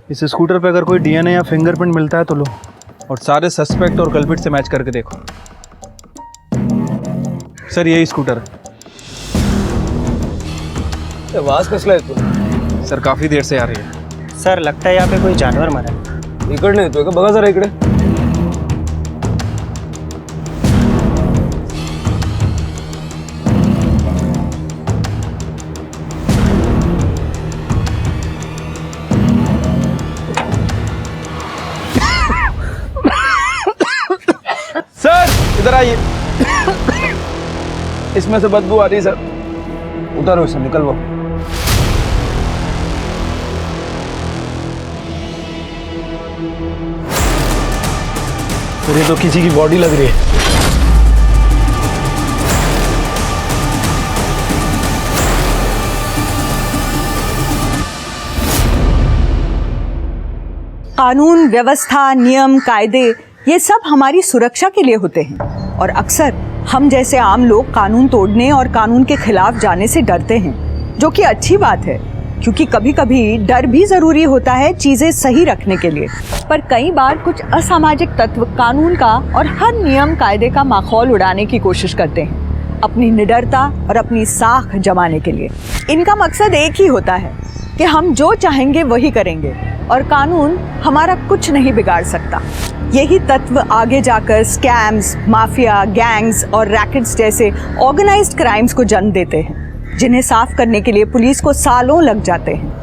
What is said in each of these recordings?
इस स्कूटर पे अगर कोई डीएनए या फिंगरप्रिंट मिलता है तो लो, और सारे सस्पेक्ट और कल्प्रिट से मैच करके देखो। सर यही स्कूटर है। आवाज कसला येतो? सर काफ़ी देर से आ रही है। सर लगता है यहाँ पे कोई जानवर मरा है। इकडे येतोय का? बघा जरा इकडे। सर इधर आइए। इसमें से बदबू आ रही है सर। उतारो इसे, निकलवाओ। सर ये तो किसी की बॉडी लग रही है। कानून, व्यवस्था, नियम, कायदे ये सब हमारी सुरक्षा के लिए होते हैं और अक्सर हम जैसे आम लोग कानून तोड़ने और कानून के खिलाफ जाने से डरते हैं, जो कि अच्छी बात है क्योंकि कभी कभी डर भी जरूरी होता है चीजें सही रखने के लिए। पर कई बार कुछ असामाजिक तत्व कानून का और हर नियम कायदे का माहौल उड़ाने की कोशिश करते हैं अपनी निडरता और अपनी साख जमाने के लिए। इनका मकसद एक ही होता है कि हम जो चाहेंगे वही करेंगे और कानून हमारा कुछ नहीं बिगाड़ सकता। यही तत्व आगे जाकर स्कैम्स, माफिया, गैंग्स और रैकेट्स जैसे ऑर्गेनाइज्ड क्राइम्स को जन्म देते हैं, जिन्हें साफ करने के लिए पुलिस को सालों लग जाते हैं।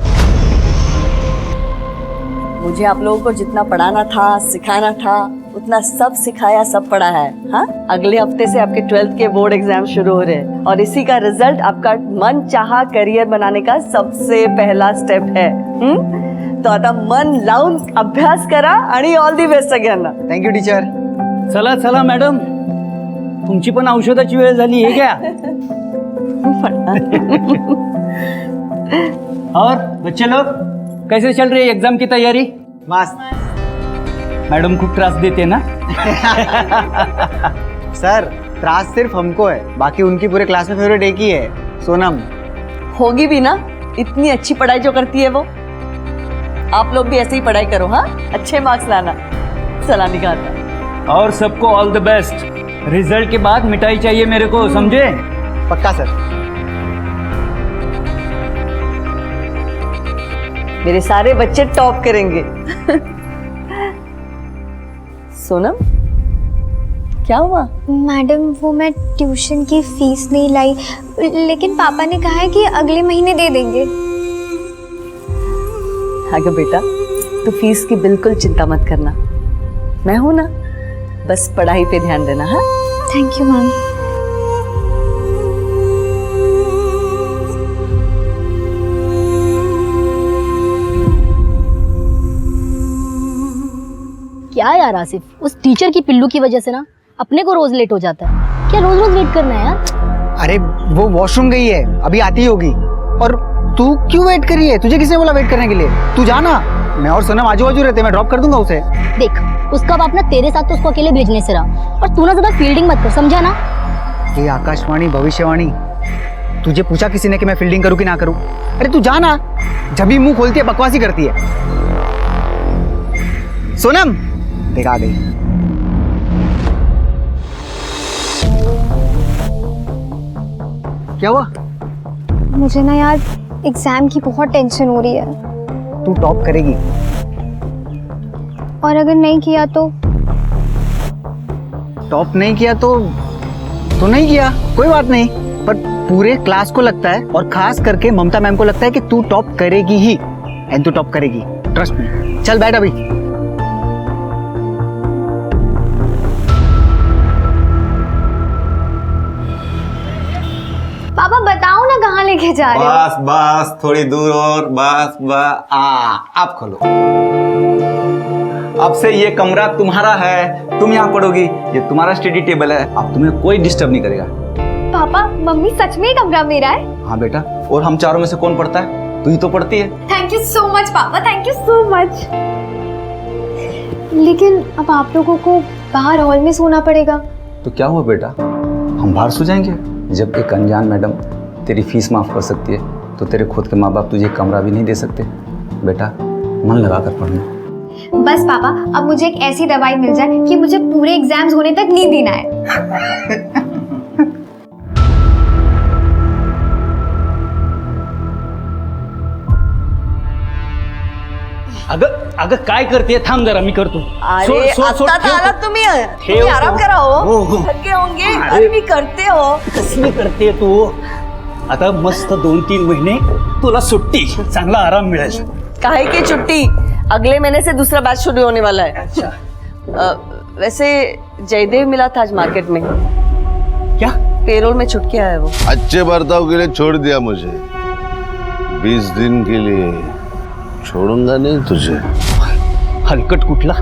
मुझे आप लोगों को जितना पढ़ाना था, सिखाना था, उतना सब सिखाया, सब पढ़ा है। हाँ, अगले हफ्ते से आपके 12th के बोर्ड एग्जाम शुरू हो रहे हैं और इसी का रिजल्ट आपका मनचाहा करियर बनाने का सबसे पहला स्टेप है। तो आता मन लावून अभ्यास करा आणि ऑल दी बेस्ट सगळ्यांना। Thank you teacher. चला चला मॅडम, तुमची पण औषधाची वेळ झाली आहे क्या? और बच्चे लोग कैसे चल रही है एग्जाम की तैयारी? मस्त। मैडम खूब त्रास देते हैं ना? सर त्रास सिर्फ हमको है, बाकी उनकी पूरे क्लास में फेवरेट एक ही है, सोनम। होगी भी ना, इतनी अच्छी पढ़ाई जो करती है वो। आप लोग भी ऐसे ही पढ़ाई करो, हाँ, अच्छे मार्क्स लाना। सलामी खाता। और सबको ऑल द बेस्ट। रिजल्ट के बाद मिठाई चाहिए मेरे को, समझे? पक्का सर। मेरे सारे बच्चे टॉप करेंगे। सोनम क्या हुआ? मैडम वो मैं ट्यूशन की फीस नहीं लाई, लेकिन पापा ने कहा है कि अगले महीने दे देंगे। आगे बेटा, तू फीस की बिल्कुल चिंता मत करना, मैं हूं ना, बस पढ़ाई पे ध्यान देना। हाँ, थैंक यू मैम। क्या यार आसिफ, उस टीचर की पिल्लू की वजह से ना अपने को रोज लेट हो जाता है। क्या रोज रोज वेट करना है यार? अरे वो वॉशरूम गई है, अभी आती ही होगी। और तू क्यों वेट कर रही है? तुझे किसने बोला वेट करने के लिए? तू जाना, मैं और सनम आजू बाजू रहते, मैं ड्रॉप कर दूंगा उसे। देख, उसका बाप ना तेरे साथ तो उसको अकेले भेजने से रहा, और तू ना ज्यादा फील्डिंग मत कर, समझा ना? ये आकाशवाणी भविष्यवाणी, तुझे पूछा किसी ने कि मैं फील्डिंग करूं कि ना करूं? अरे तू जाना, जब भी मुंह खोलती है बकवासी करती है। सोनम देख आ गई। क्या हुआ? मुझे ना यार एग्जाम की बहुत टेंशन हो रही है। तू टॉप करेगी। और अगर नहीं किया तो? टॉप नहीं किया तो नहीं किया, कोई बात नहीं। पर पूरे क्लास को लगता है और खास करके ममता मैम को लगता है कि तू टॉप करेगी ही, एंड तू टॉप करेगी, ट्रस्ट मी। चल बैठ अभी। पापा बताओ ना कहाँ लेके जा रहे हो? बस बस थोड़ी दूर और, बस बस। अब खोलो। अब से ये कमरा तुम्हारा है, तुम यहाँ पढ़ोगी, ये तुम्हारा स्टडी टेबल है, अब तुम्हें कोई डिस्टर्ब नहीं करेगा। पापा मम्मी सच में ही कमरा मेरा है? हाँ बेटा, और हम चारों में से कौन पढ़ता है? तू ही तो पढ़ती है। थैंक यू सो मच पापा, थैंक यू सो मच। लेकिन अब आप लोगों को बाहर हॉल में सोना पड़ेगा। तो क्या हुआ बेटा, हम बाहर सो जाएंगे? जब एक अनजान मैडम तेरी फीस माफ कर सकती है तो तेरे खुद के माँ बाप तुझे कमरा भी नहीं दे सकते। बेटा मन लगा कर पढ़ना। बस पापा, अब मुझे एक ऐसी दवाई मिल जाए कि मुझे पूरे एग्जाम्स होने तक नींद ही ना आए। अगं काय करते, थांब जरा, मी करतो. अरे आता तर आलात तुम्ही आराम करा हो. थके होंगे. अरे मी करते हो. कसली करते तू? आता मस्त 2-3 महिने तुला सुट्टी, चांगला आराम मिळेल. काहे की छुट्टी, अगले महीने से दूसरा बैच शुरू होने वाला है. अच्छा. वैसे जयदेव मिला था आज मार्केट में. क्या? पेरोल में छुट के आया वो. अच्छे बर्ताव के लिए छोड़ दिया मुझे, 20 दिन के लिए छोड़ूंगा नहीं तुझे. हलकट कुठला.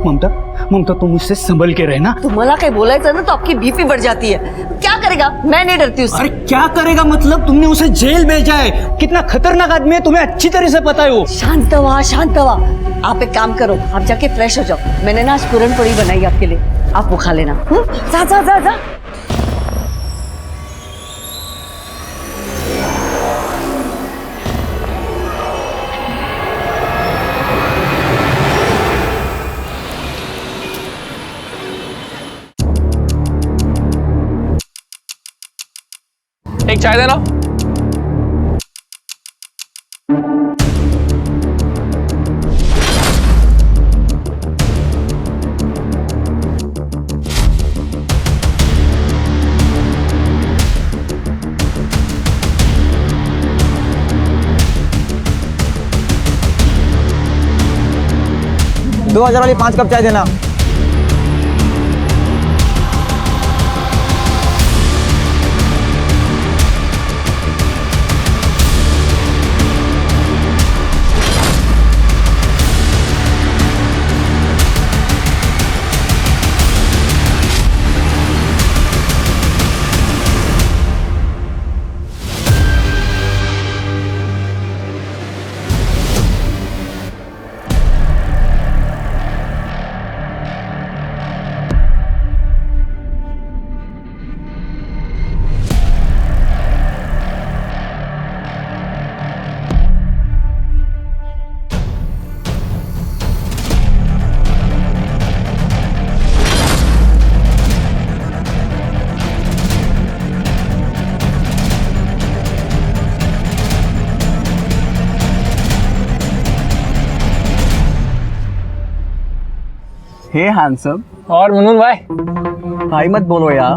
ममता, ममता तुम मुझसे संभल के रहना. तुम्हाला काही बोलायचं ना तो आपकी बीपी बढ़ जाती है. क्या करेगा? मैं नहीं डरती उससे. अरे क्या करेगा मतलब? तुमने उसे जेल भेजा है. कितना खतरनाक आदमी है, तुम्हें अच्छी तरह से पता है वो. शांत हुआ, शांत हुआ. आप एक काम करो, आप जाके फ्रेश हो जाओ. मैंने ना आज पूरन पोड़ी बनाई आपके लिए, आप वो खा लेना. जा जा जा जा. एक चाय देना. दो 2000 वाली 5 कप चाय देना. हे हैंडसम. और मुनमुन भाई, भाई मत बोलो यार.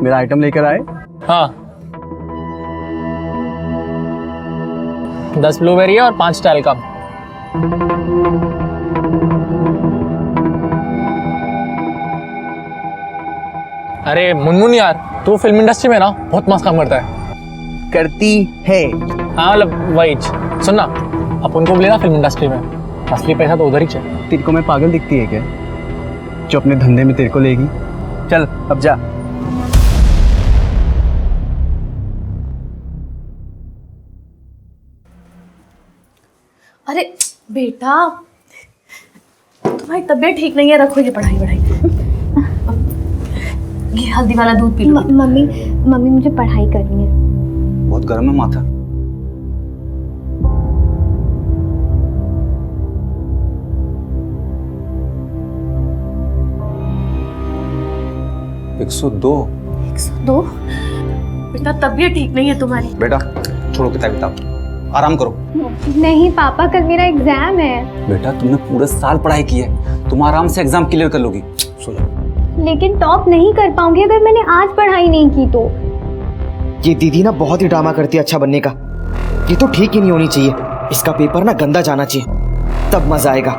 मेरा आइटम लेकर आए. हाँ 10 ब्लूबेरी और 5 स्टाइल का. अरे मुनमुन यार, तू फिल्म इंडस्ट्री में ना बहुत मस्त काम करता है. करती है. हाँ मतलब वही. सुन ना, अपन को लेना फिल्म इंडस्ट्री में, असली पैसा तो उधर ही चाहिए. तेरे को मैं पागल दिखती है क्या, जो अपने धंधे में तेरे को लेगी? चल अब जा. अरे बेटा, तुम्हारी तबीयत ठीक नहीं है, रखो ये पढ़ाई वढ़ाई. ये हल्दी वाला दूध पी लो. मम्मी मुझे पढ़ाई करनी है. बहुत गर्म है माथा. एक 102. बेटा तबीयत ठीक नहीं है तुम्हारी. बेटा छोड़ो किताब, आराम करो. नहीं पापा, कल मेरा एग्जाम है. बेटा तुमने पूरे साल पढ़ाई की है, तुम आराम से एग्जाम क्लियर कर लोगी. सो जाओ. लेकिन टॉप नहीं कर पाऊंगी अगर मैंने आज पढ़ाई नहीं की तो. ये दीदी ना बहुत ही ड्रामा करती है अच्छा बनने का. ये तो ठीक ही नहीं होनी चाहिए. इसका पेपर ना गंदा जाना चाहिए, तब मजा आएगा.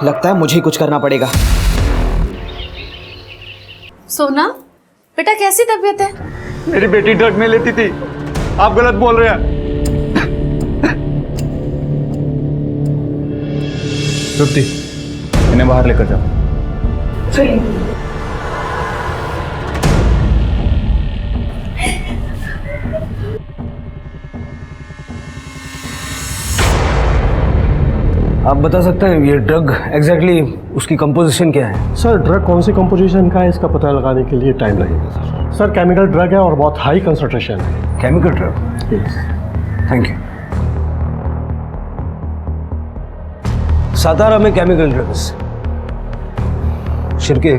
लगता है मुझे ही कुछ करना पड़ेगा. सोना बेटा, कैसी तबीयत है? मेरी बेटी ड्रग नहीं लेती थी, आप गलत बोल रहे हैं. तृप्ति, इन्हें बाहर लेकर जाओ. आप बता सकते हैं ये ड्रग एग्जैक्टली उसकी कंपोजिशन क्या है? सर ड्रग कौन सी कंपोजिशन का है इसका पता लगाने के लिए टाइम लगेगा सर. सर केमिकल ड्रग है और बहुत हाई कंसंट्रेशन है. Chemical drug. Yes. Thank you. Satara में केमिकल ड्रग्स। शिरके,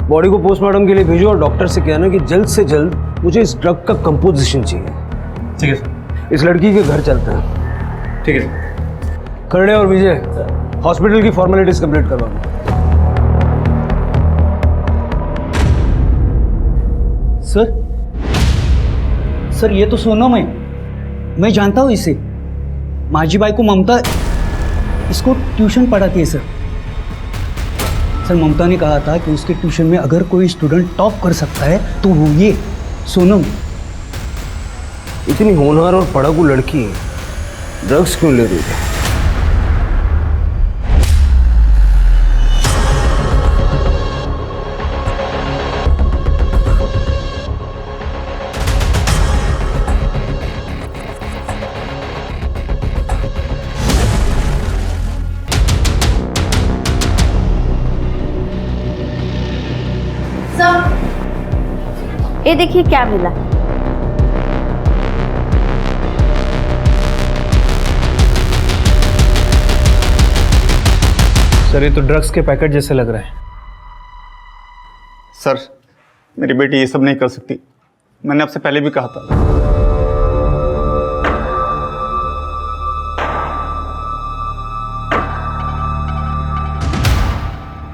बॉडी को पोस्टमार्टम के लिए भेजो और डॉक्टर से कहना कि जल्द से जल्द मुझे इस ड्रग का कंपोजिशन चाहिए। ठीक है सर। इस लड़की के घर चलते हैं। ठीक है। खरड़े और विजय, हॉस्पिटल की फॉर्मेलिटीज कंप्लीट करवा दो। सर ये तो सोनम है, मैं जानता हूँ इसे। माझी बाई को ममता इसको ट्यूशन पढ़ाती है सर। ममता ने कहा था कि उसके ट्यूशन में अगर कोई स्टूडेंट टॉप कर सकता है तो वो ये सोनम। इतनी होनहार और पढ़ाकू लड़की ड्रग्स क्यों ले रही है? ये देखिए क्या मिला। सर ये तो ड्रग्स के पैकेट जैसे लग रहा है। सर मेरी बेटी ये सब नहीं कर सकती, मैंने आपसे पहले भी कहा था।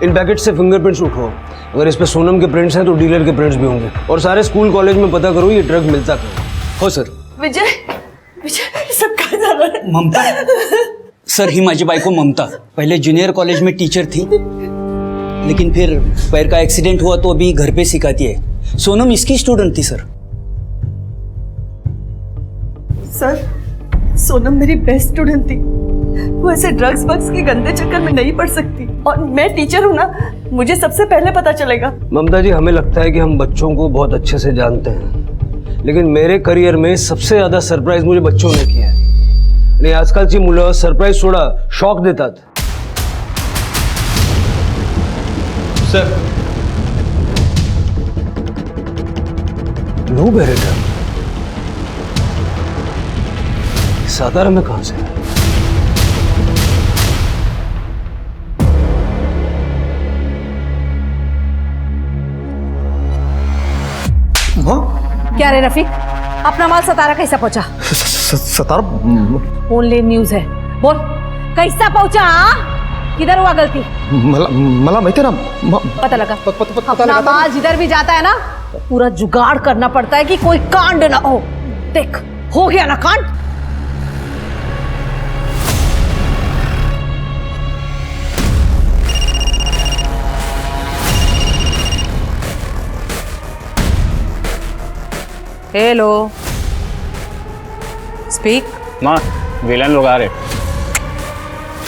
इन पैकेट से फिंगरप्रिंट्स उठाओ। अगर इस पे सोनम के प्रिंट्स हैं तो डीलर के प्रिंट्स भी होंगे। और सारे स्कूल कॉलेज में पता करो ये ड्रग मिलता कहाँ हो। सर विजय, विजय सब कहाँ जा रहा है? ममता सर, ही माझी बाई को ममता पहले जूनियर कॉलेज में टीचर थी, लेकिन फिर पैर का एक्सीडेंट हुआ तो अभी घर पे सिखाती है। सोनम इसकी स्टूडेंट थी सर। सर सोनम मेरी बेस्ट स्टूडेंट थी। वो ऐसे ड्रग्स वग्स के गंदे चक्कर में नहीं पड़ सकती, और मैं टीचर हूँ ना, मुझे सबसे पहले पता चलेगा। ममता जी, हमें लगता है कि हम बच्चों को बहुत अच्छे से जानते हैं, लेकिन मेरे करियर में सबसे ज्यादा सरप्राइज मुझे बच्चों ने किया है। आणि आजकालची मुलं सरप्राइज सोडा शॉक देतात। सर लो बेरेटा, सातारा में कहां से है? क्या रे रफीक, अपना माल सतारा कैसा पहुंचा? सतारा ओनली न्यूज है, बोल कैसा पहुंचा? किधर हुआ गलती? मला माहिती ना, पता लगा। अपना माल जिधर भी जाता है ना, पूरा जुगाड़ करना पड़ता है कि कोई कांड ना हो। देख हो गया ना कांड। Hello, speak. माँ विलन लोग आ रहे।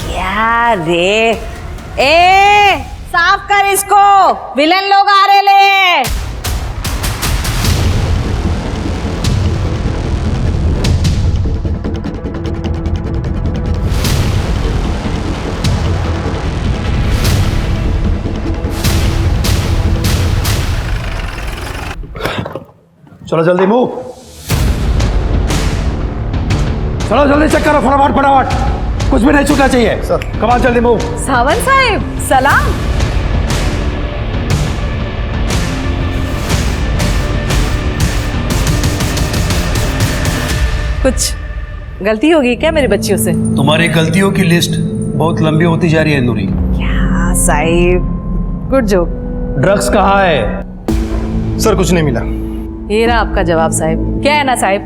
क्या रे? ए साफ कर इसको, विलन लोग आ रहे ले। चलो जल्दी मूव, चलो जल्दी चेक करो, फटाफट फटाफट, कुछ भी नहीं छूटना चाहिए। सर कमाल, जल्दी मूव। सावंत साहब सलाम। कुछ गलती होगी क्या मेरी बच्चियों से? तुम्हारी गलतियों की लिस्ट बहुत लंबी होती जा रही है नूरी। क्या साहिब, गुड जोक। ड्रग्स कहाँ है? सर कुछ नहीं मिला। ये रहा आपका जवाब साहिब। क्या है ना साहिब,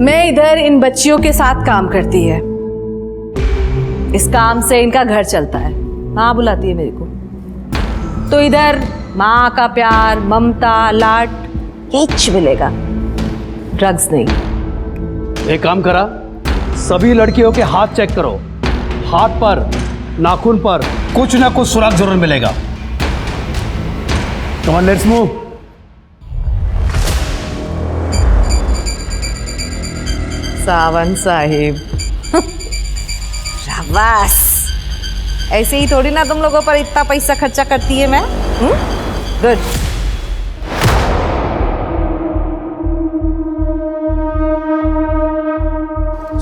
मैं इधर इन बच्चियों के साथ काम करती है, इस काम से इनका घर चलता है। माँ बुलाती है मेरे को, तो इधर माँ का प्यार, ममता, लाड किच मिलेगा, ड्रग्स नहीं। एक काम करा, सभी लड़कियों के हाथ चेक करो, हाथ पर, नाखून पर कुछ ना कुछ सुराग जरूर मिलेगा। Come on, let's move. Sawant Sahib शाबाश। ऐसे ही थोड़ी ना तुम लोगों पर इतना पैसा खर्चा करती है मैं। गुड।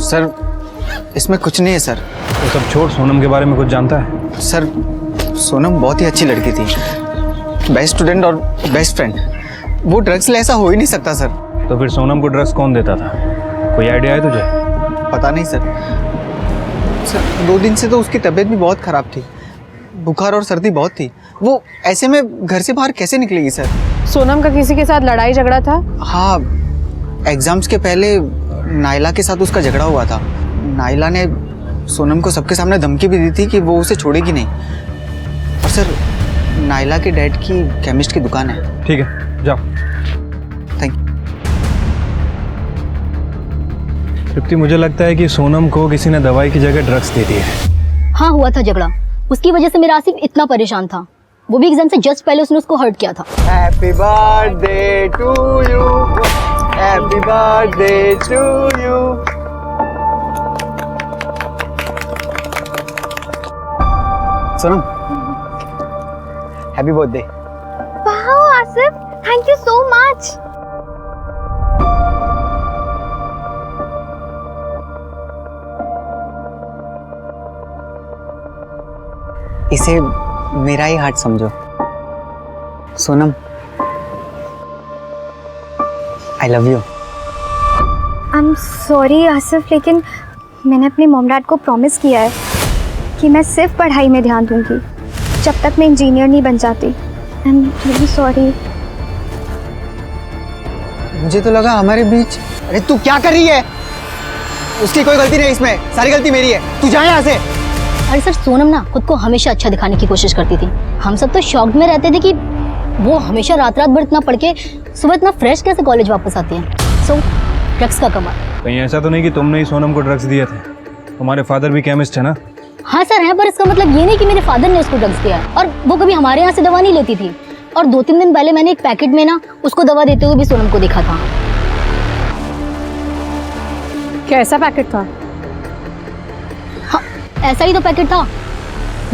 सर इसमें कुछ नहीं है सर। तो सब छोड़, सोनम के बारे में कुछ जानता है? सर सोनम बहुत ही अच्छी लड़की थी, बेस्ट स्टूडेंट और बेस्ट फ्रेंड। वो ड्रग्स ले ऐसा हो ही नहीं सकता सर। तो फिर सोनम को ड्रग्स कौन देता था? कोई आइडिया है तुझे? पता नहीं सर। सर 2 दिन से तो उसकी तबीयत भी बहुत ख़राब थी, बुखार और सर्दी बहुत थी। वो ऐसे में घर से बाहर कैसे निकलेगी सर? सोनम का किसी के साथ लड़ाई झगड़ा था? हाँ, एग्ज़ाम्स के पहले नायला के साथ उसका झगड़ा हुआ था। नायला ने सोनम को सबके सामने धमकी भी दी थी कि वो उसे छोड़ेगी नहीं। और सर नायला के डैड की केमिस्ट की दुकान है। ठीक है, जाओ। Thank you. तृप्ति, मुझे लगता है कि सोनम को किसी ने दवाई की जगह ड्रग्स दे दी है। हाँ, हुआ था झगड़ा। उसकी वजह से मेरा आसिफ इतना परेशान था। वो भी एग्जाम से जस्ट पहले उसने उसको हर्ट किया था। Happy birthday to you, happy birthday to you. Sonam, happy birthday. Wow Asif, thank you so much. इसे मेरा ही हार्ट समझो। Sonam, I love you. I am sorry Asif, लेकिन मैंने अपने मॉम डैड को प्रॉमिस किया है कि मैं सिर्फ पढ़ाई में ध्यान दूंगी जब तक मैं इंजीनियर नहीं बन जाती। I am really sorry. मुझे तो लगा हमारे बीच। अरे तू क्या कर रही है? उसकी कोई गलती नहीं, इसमें सारी गलती मेरी है। तू जा यहाँ से। अरे सर, सोनम ना खुद को हमेशा अच्छा दिखाने की कोशिश करती थी। हम सब तो शॉक्ड में रहते थे कि वो हमेशा रात रात भर इतना पढ़ के सुबह इतना फ्रेश कैसे कॉलेज वापस आती है। सो ड्रग्स का कमाल। कहीं ऐसा तो नहीं कि तुमने ही सोनम को ड्रग्स दिए थे? तुम्हारे फादर भी केमिस्ट है ना? हाँ सर है, पर इसका मतलब ये नहीं कि मेरे फादर ने उसको ड्रग्स दिया है। और वो कभी हमारे यहाँ से दवा नहीं लेती थी। और 2-3 दिन पहले मैंने एक पैकेट में ना उसको दवा देते हुए भी सोनम को देखा था। कैसा पैकेट था? हाँ, ऐसा ही तो पैकेट था।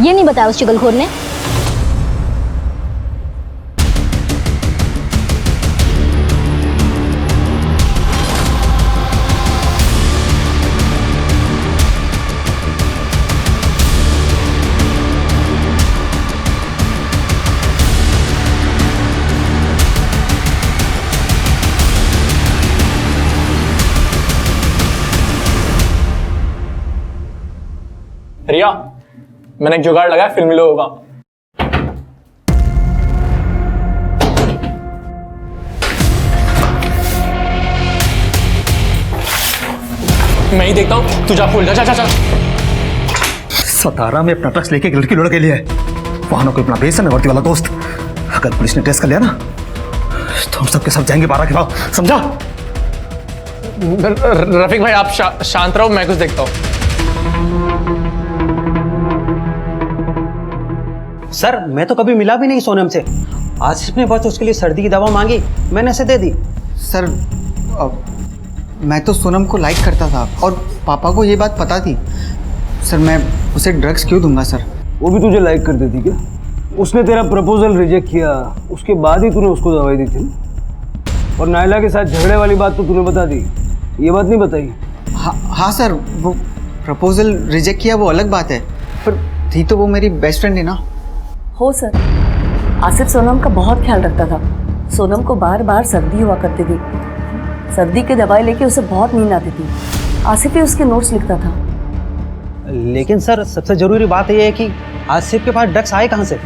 ये नहीं बताया उस चुगलखोर ने। रिया, मैंने एक जुगाड़ लगाया फिल्मी लोगों का। मैं ही देखता हूँ, तू जा फूल जा। जा। सतारा में अपना ड्रग्स लेके एक लड़की लुढ़ के लिए है। वहां कोई अपना बेस है वर्दी वाला दोस्त। अगर पुलिस ने टेस्ट कर लिया ना तो हम सबके सब जाएंगे 12 के भाव, समझा? रफीक भाई आप शांत रहो, मैं कुछ देखता हूँ। सर मैं तो कभी मिला भी नहीं सोनम से। आसिफ ने बस उसके लिए सर्दी की दवा मांगी, मैंने उसे दे दी। सर मैं तो सोनम को लाइक करता था और पापा को ये बात पता थी। सर मैं उसे ड्रग्स क्यों दूंगा सर? वो भी तुझे लाइक कर देती क्या? उसने तेरा प्रपोजल रिजेक्ट किया, उसके बाद ही तूने उसको दवाई दी थी ना? और नायला के साथ झगड़े वाली बात तो तूने बता दी, ये बात नहीं बताई? हाँ सर, वो प्रपोजल रिजेक्ट किया वो अलग बात है, पर थी तो वो मेरी बेस्ट फ्रेंड है ना। हो सर, आसिफ सोनम का बहुत ख्याल रखता था। सोनम को बार बार सर्दी हुआ करती थी। सर्दी की दवाई लेके उसे बहुत नींद आती थी। आसिफ ही उसके नोट्स लिखता था। लेकिन सर सबसे जरूरी बात यह है कि आसिफ के पास ड्रग्स आए कहाँ से?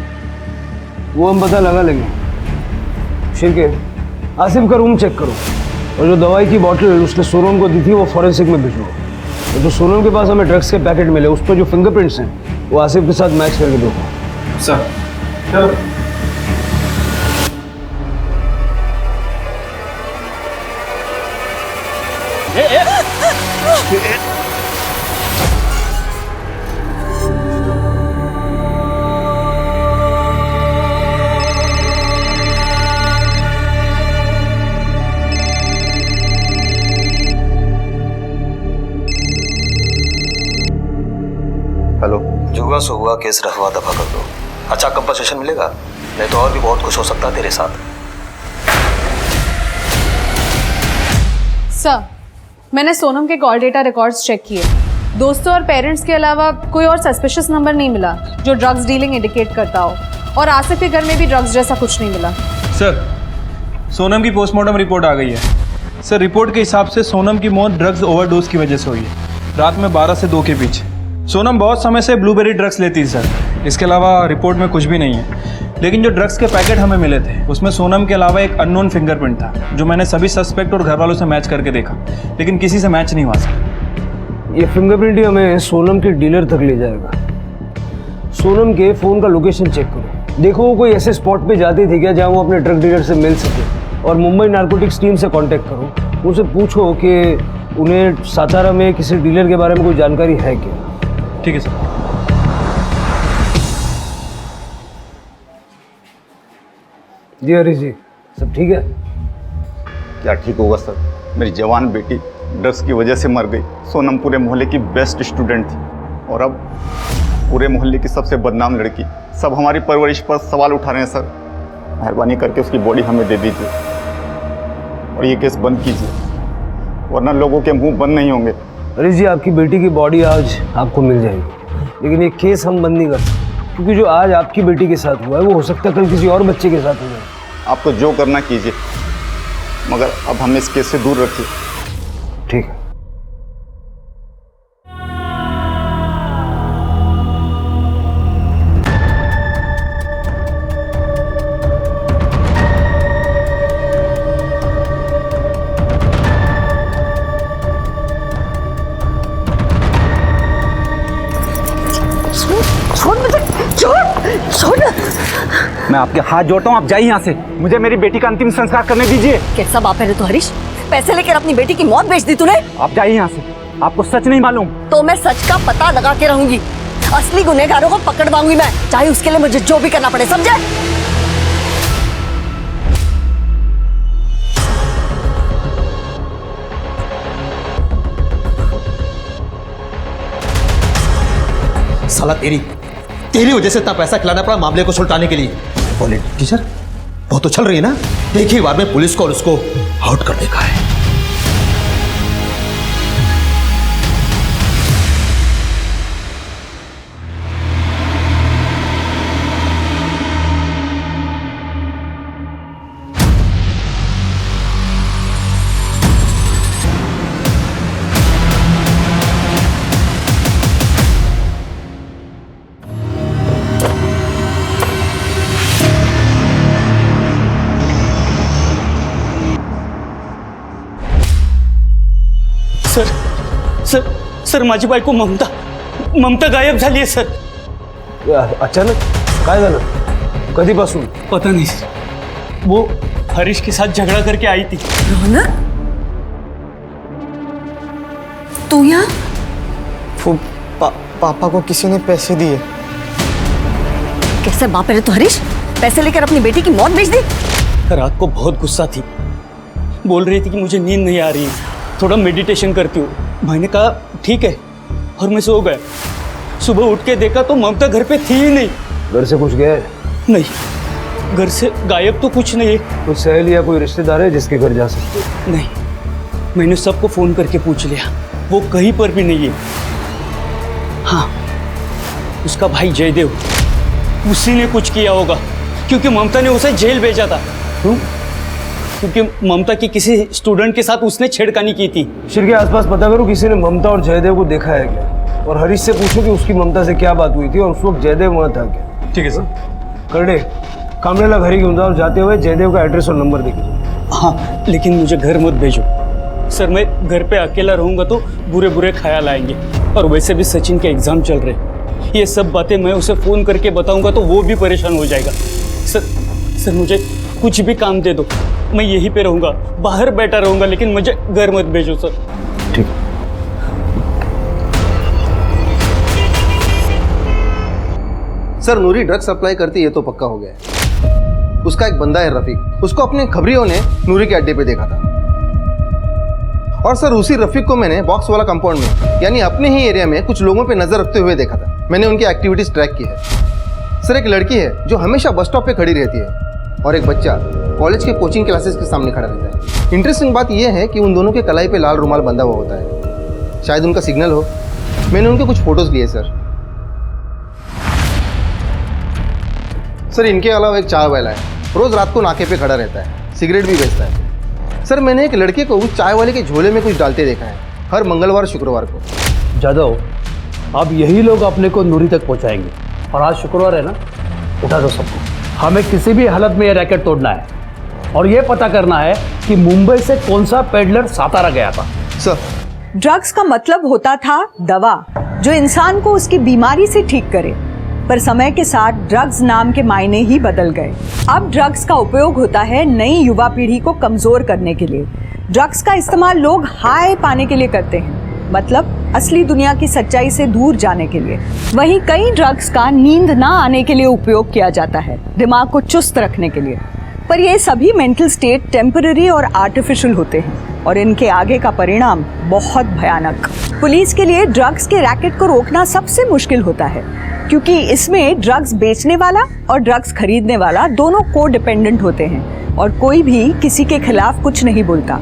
वो हम पता लगा लेंगे। शिरके, आसिफ का रूम चेक करो और जो दवाई की बोतल उसने सोनम को दी थी वो फॉरेंसिक में भिजवाओ। और जो सोनम के पास हमें ड्रग्स के पैकेट मिले उस पर जो फिंगरप्रिंट्स हैं वो आसिफ के साथ मैच करके दो। सर चलो। हेलो, जुआ से हुआ केस रफा दफा कर दो। अच्छा कंपनसेशन मिलेगा, नहीं तो और भी बहुत कुछ हो सकता है तेरे साथ। सर मैंने सोनम के कॉल डेटा रिकॉर्ड्स चेक किए। दोस्तों और पेरेंट्स के अलावा कोई और सस्पिशियस नंबर नहीं मिला जो ड्रग्स डीलिंग इंडिकेट करता हो, और आसिफ के घर में भी ड्रग्स जैसा कुछ नहीं मिला। सर, सोनम की पोस्टमार्टम रिपोर्ट आ गई है। सर, रिपोर्ट के हिसाब से सोनम की मौत ड्रग्स ओवरडोज की वजह से हुई है, रात में 12 से 2 के बीच। सोनम बहुत समय से ब्लूबेरी ड्रग्स लेती थी सर। इसके अलावा रिपोर्ट में कुछ भी नहीं है, लेकिन जो ड्रग्स के पैकेट हमें मिले थे उसमें सोनम के अलावा एक अननोन फिंगरप्रिंट था, जो मैंने सभी सस्पेक्ट और घर वालों से मैच करके देखा, लेकिन किसी से मैच नहीं हुआ सर। ये फिंगरप्रिंट ही हमें सोनम के डीलर तक ले जाएगा। सोनम के फ़ोन का लोकेशन चेक करो, देखो वो कोई ऐसे स्पॉट पे जाती थी क्या जहाँ वो अपने ड्रग डीलर से मिल सके, और मुंबई नारकोटिक्स टीम से कांटेक्ट करो, उनसे पूछो कि उन्हें सातारा में किसी डीलर के बारे में कोई जानकारी है क्या। ठीक है सर। जी हरीश जी, सब ठीक है? क्या ठीक होगा सर, मेरी जवान बेटी ड्रग्स की वजह से मर गई। सोनम पूरे मोहल्ले की बेस्ट स्टूडेंट थी, और अब पूरे मोहल्ले की सबसे बदनाम लड़की। सब हमारी परवरिश पर सवाल उठा रहे हैं सर। मेहरबानी करके उसकी बॉडी हमें दे दीजिए और ये केस बंद कीजिए, वरना लोगों के मुंह बंद नहीं होंगे। हरीश जी, आपकी बेटी की बॉडी आज आपको मिल जाएगी, लेकिन ये केस हम बंद नहीं कर सकते, क्योंकि जो आज आपकी बेटी के साथ हुआ है वो हो सकता है कल किसी और बच्चे के साथ हो जाए। आपको जो करना कीजिए, मगर अब हमें इस केस से दूर रखिए। ठीक है। मैं आपके हाथ जोड़ता हूँ, आप जाइए यहाँ से। मुझे मेरी बेटी का अंतिम संस्कार करने दीजिए। कैसा बाप है रे तो हरीश, पैसे लेकर अपनी बेटी की मौत बेच दी तूने। आप जाइए यहाँ से, आपको सच नहीं मालूम। तो मैं सच का पता लगा के रहूंगी, असली गुनहगारों को पकड़वाऊंगी मैं, चाहे उसके लिए मुझे जो भी करना पड़े, समझे? साला तेरी वजह से इतना पैसा खिलाना पड़ा मामले को सुलटाने के लिए। बोले टीचर, वो तो चल रही है ना, एक ही बार में पुलिस को और उसको आउट कर देखा है। सर सर सर माझी बायको ममता गायब झाली आहे सर। अचानक काय झालं? कधीपासून? पता नहीं सर, वो हरीश के साथ झगड़ा करके आई थी। रोहन, तू यहाँ? पापा को किसी ने पैसे दिए। कैसे बाप है रे तो हरीश, पैसे लेकर अपनी बेटी की मौत बेच दी? रात को बहुत गुस्सा थी, बोल रही थी कि मुझे नींद नहीं आ रही है, थोड़ा मेडिटेशन करती हूँ। मैंने कहा ठीक है, और मैं सो गया। सुबह उठ के देखा तो ममता घर पे थी ही नहीं। घर से कुछ गया? नहीं, घर से गायब तो कुछ नहीं है। कोई सहेली या कोई रिश्तेदार है जिसके घर जा सकते? नहीं, मैंने सबको फोन करके पूछ लिया, वो कहीं पर भी नहीं है। हाँ, उसका भाई जयदेव, उसी ने कुछ किया होगा, क्योंकि ममता ने उसे जेल भेजा था। क्यों? क्योंकि ममता की किसी स्टूडेंट के साथ उसने छेड़खानी की थी। शिर के आसपास पता करो किसी ने ममता और जयदेव को देखा है क्या, और हरीश से पूछो कि उसकी ममता से क्या बात हुई थी और उस वक्त जयदेव वहाँ था क्या। ठीक है सर। करडे, कामरेला घरी घेऊन जाओ, जाते हुए जयदेव का एड्रेस और नंबर देखिए। हाँ, लेकिन मुझे घर मत भेजो सर, मैं घर पे अकेला रहूंगा तो बुरे बुरे ख्याल आएंगे, और वैसे भी सचिन के एग्जाम चल रहे। ये सब बातें मैं उसे फोन करके बताऊंगा तो वो भी परेशान हो जाएगा। सर मुझे कुछ भी काम दे दो, मैं यहीं पे रहूंगा, बाहर बैठा रहूंगा, लेकिन मुझे घर मत भेजो सर। ठीक। सर, नूरी ड्रग्स सप्लाई करती है तो पक्का हो गया है। उसका एक बंदा है रफीक, उसको अपने खबरियों ने नूरी के अड्डे पे देखा था। और सर, उसी रफीक को मैंने बॉक्स वाला कंपाउंड में, यानी अपने ही एरिया में कुछ लोगों पे नजर रखते हुए देखा था। मैंने उनकी एक्टिविटीज ट्रैक की है। सर, एक लड़की है जो हमेशा बस स्टॉप पे खड़ी रहती है, और एक बच्चा कॉलेज के कोचिंग क्लासेस के सामने खड़ा रहता है। इंटरेस्टिंग बात यह है कि उन दोनों के कलाई पे लाल रुमाल बंधा हुआ होता है, शायद उनका सिग्नल हो। मैंने उनके कुछ फोटोज लिए सर। सर इनके अलावा एक चाय वाला है, रोज रात को नाके पे खड़ा रहता है, सिगरेट भी बेचता है। सर मैंने एक लड़के को उस चाय वाले के झोले में कुछ डालते देखा है, हर मंगलवार शुक्रवार को। जादव, अब यही लोग अपने को नूरी तक पहुंचाएंगे। और आज शुक्रवार है ना, उठा दो सबको। हमें किसी भी हालत में ये रैकेट तोड़ना है और ये पता करना है कि मुंबई से कौन सा पेडलर सातारा गया था। सर ड्रग्स का मतलब होता था दवा, जो इंसान को उसकी बीमारी से ठीक करे। पर समय के साथ ड्रग्स नाम के मायने ही बदल गए। अब ड्रग्स का उपयोग होता है नई युवा पीढ़ी को कमजोर करने के लिए। ड्रग्स का इस्तेमाल लोग हाई पाने के लिए करते हैं, मतलब असली दुनिया की सच्चाई से दूर जाने के लिए। वहीं कई ड्रग्स का नींद ना आने के लिए उपयोग किया जाता है, दिमाग को चुस्त रखने के लिए। पर ये सभी मेंटल स्टेट टेम्पररी और आर्टिफिशियल होते हैं और इनके आगे का परिणाम बहुत भयानक। पुलिस के लिए ड्रग्स के रैकेट को रोकना सबसे मुश्किल होता है, क्योंकि इसमें ड्रग्स बेचने वाला और ड्रग्स खरीदने वाला दोनों को डिपेंडेंट होते हैं और कोई भी किसी के खिलाफ कुछ नहीं बोलता।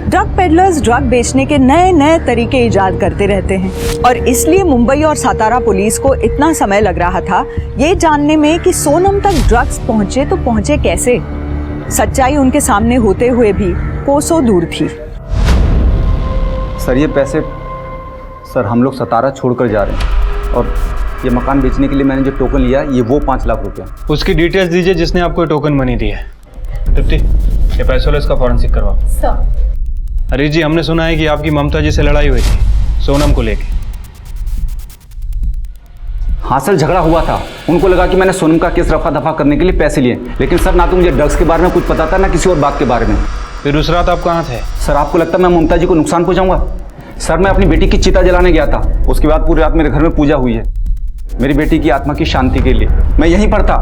ड्रग पेडलर्स ड्रग बेचने के नए नए तरीके इजाद करते रहते हैं और इसलिए मुंबई और सातारा पुलिस को इतना समय लग रहा था ये जानने में कि सोनम तक ड्रग्स पहुंचे तो पहुंचे कैसे। सच्चाई उनके सामने होते हुए भी कोसों दूर थी। सर ये पैसे, सर हम लोग सतारा छोड़कर जा रहे हैं और ये मकान बेचने के लिए मैंने जो टोकन लिया ये वो 5 लाख रुपया। उसकी डिटेल्स दीजिए जिसने आपको टोकन मनी दी है। तृप्ति, ये पैसों वाला इसका फॉरेंसिक करवाओ। सर अरे जी, हमने सुना है कि आपकी ममता जी से लड़ाई हुई थी सोनम को लेके। हाँ सर, झगड़ा हुआ था। उनको लगा कि मैंने सोनम का केस रफा दफा करने के लिए पैसे लिए, लेकिन सर ना तो मुझे ड्रग्स के बारे में कुछ पता था ना किसी और बात के बारे में। फिर उस रात आप कहाँ थे? सर आपको लगता है मैं ममता जी को नुकसान पहुंचाऊंगा? सर मैं अपनी बेटी की चिता जलाने गया था, उसके बाद पूरी रात मेरे घर में पूजा हुई है मेरी बेटी की आत्मा की शांति के लिए। मैं यहीं पर था,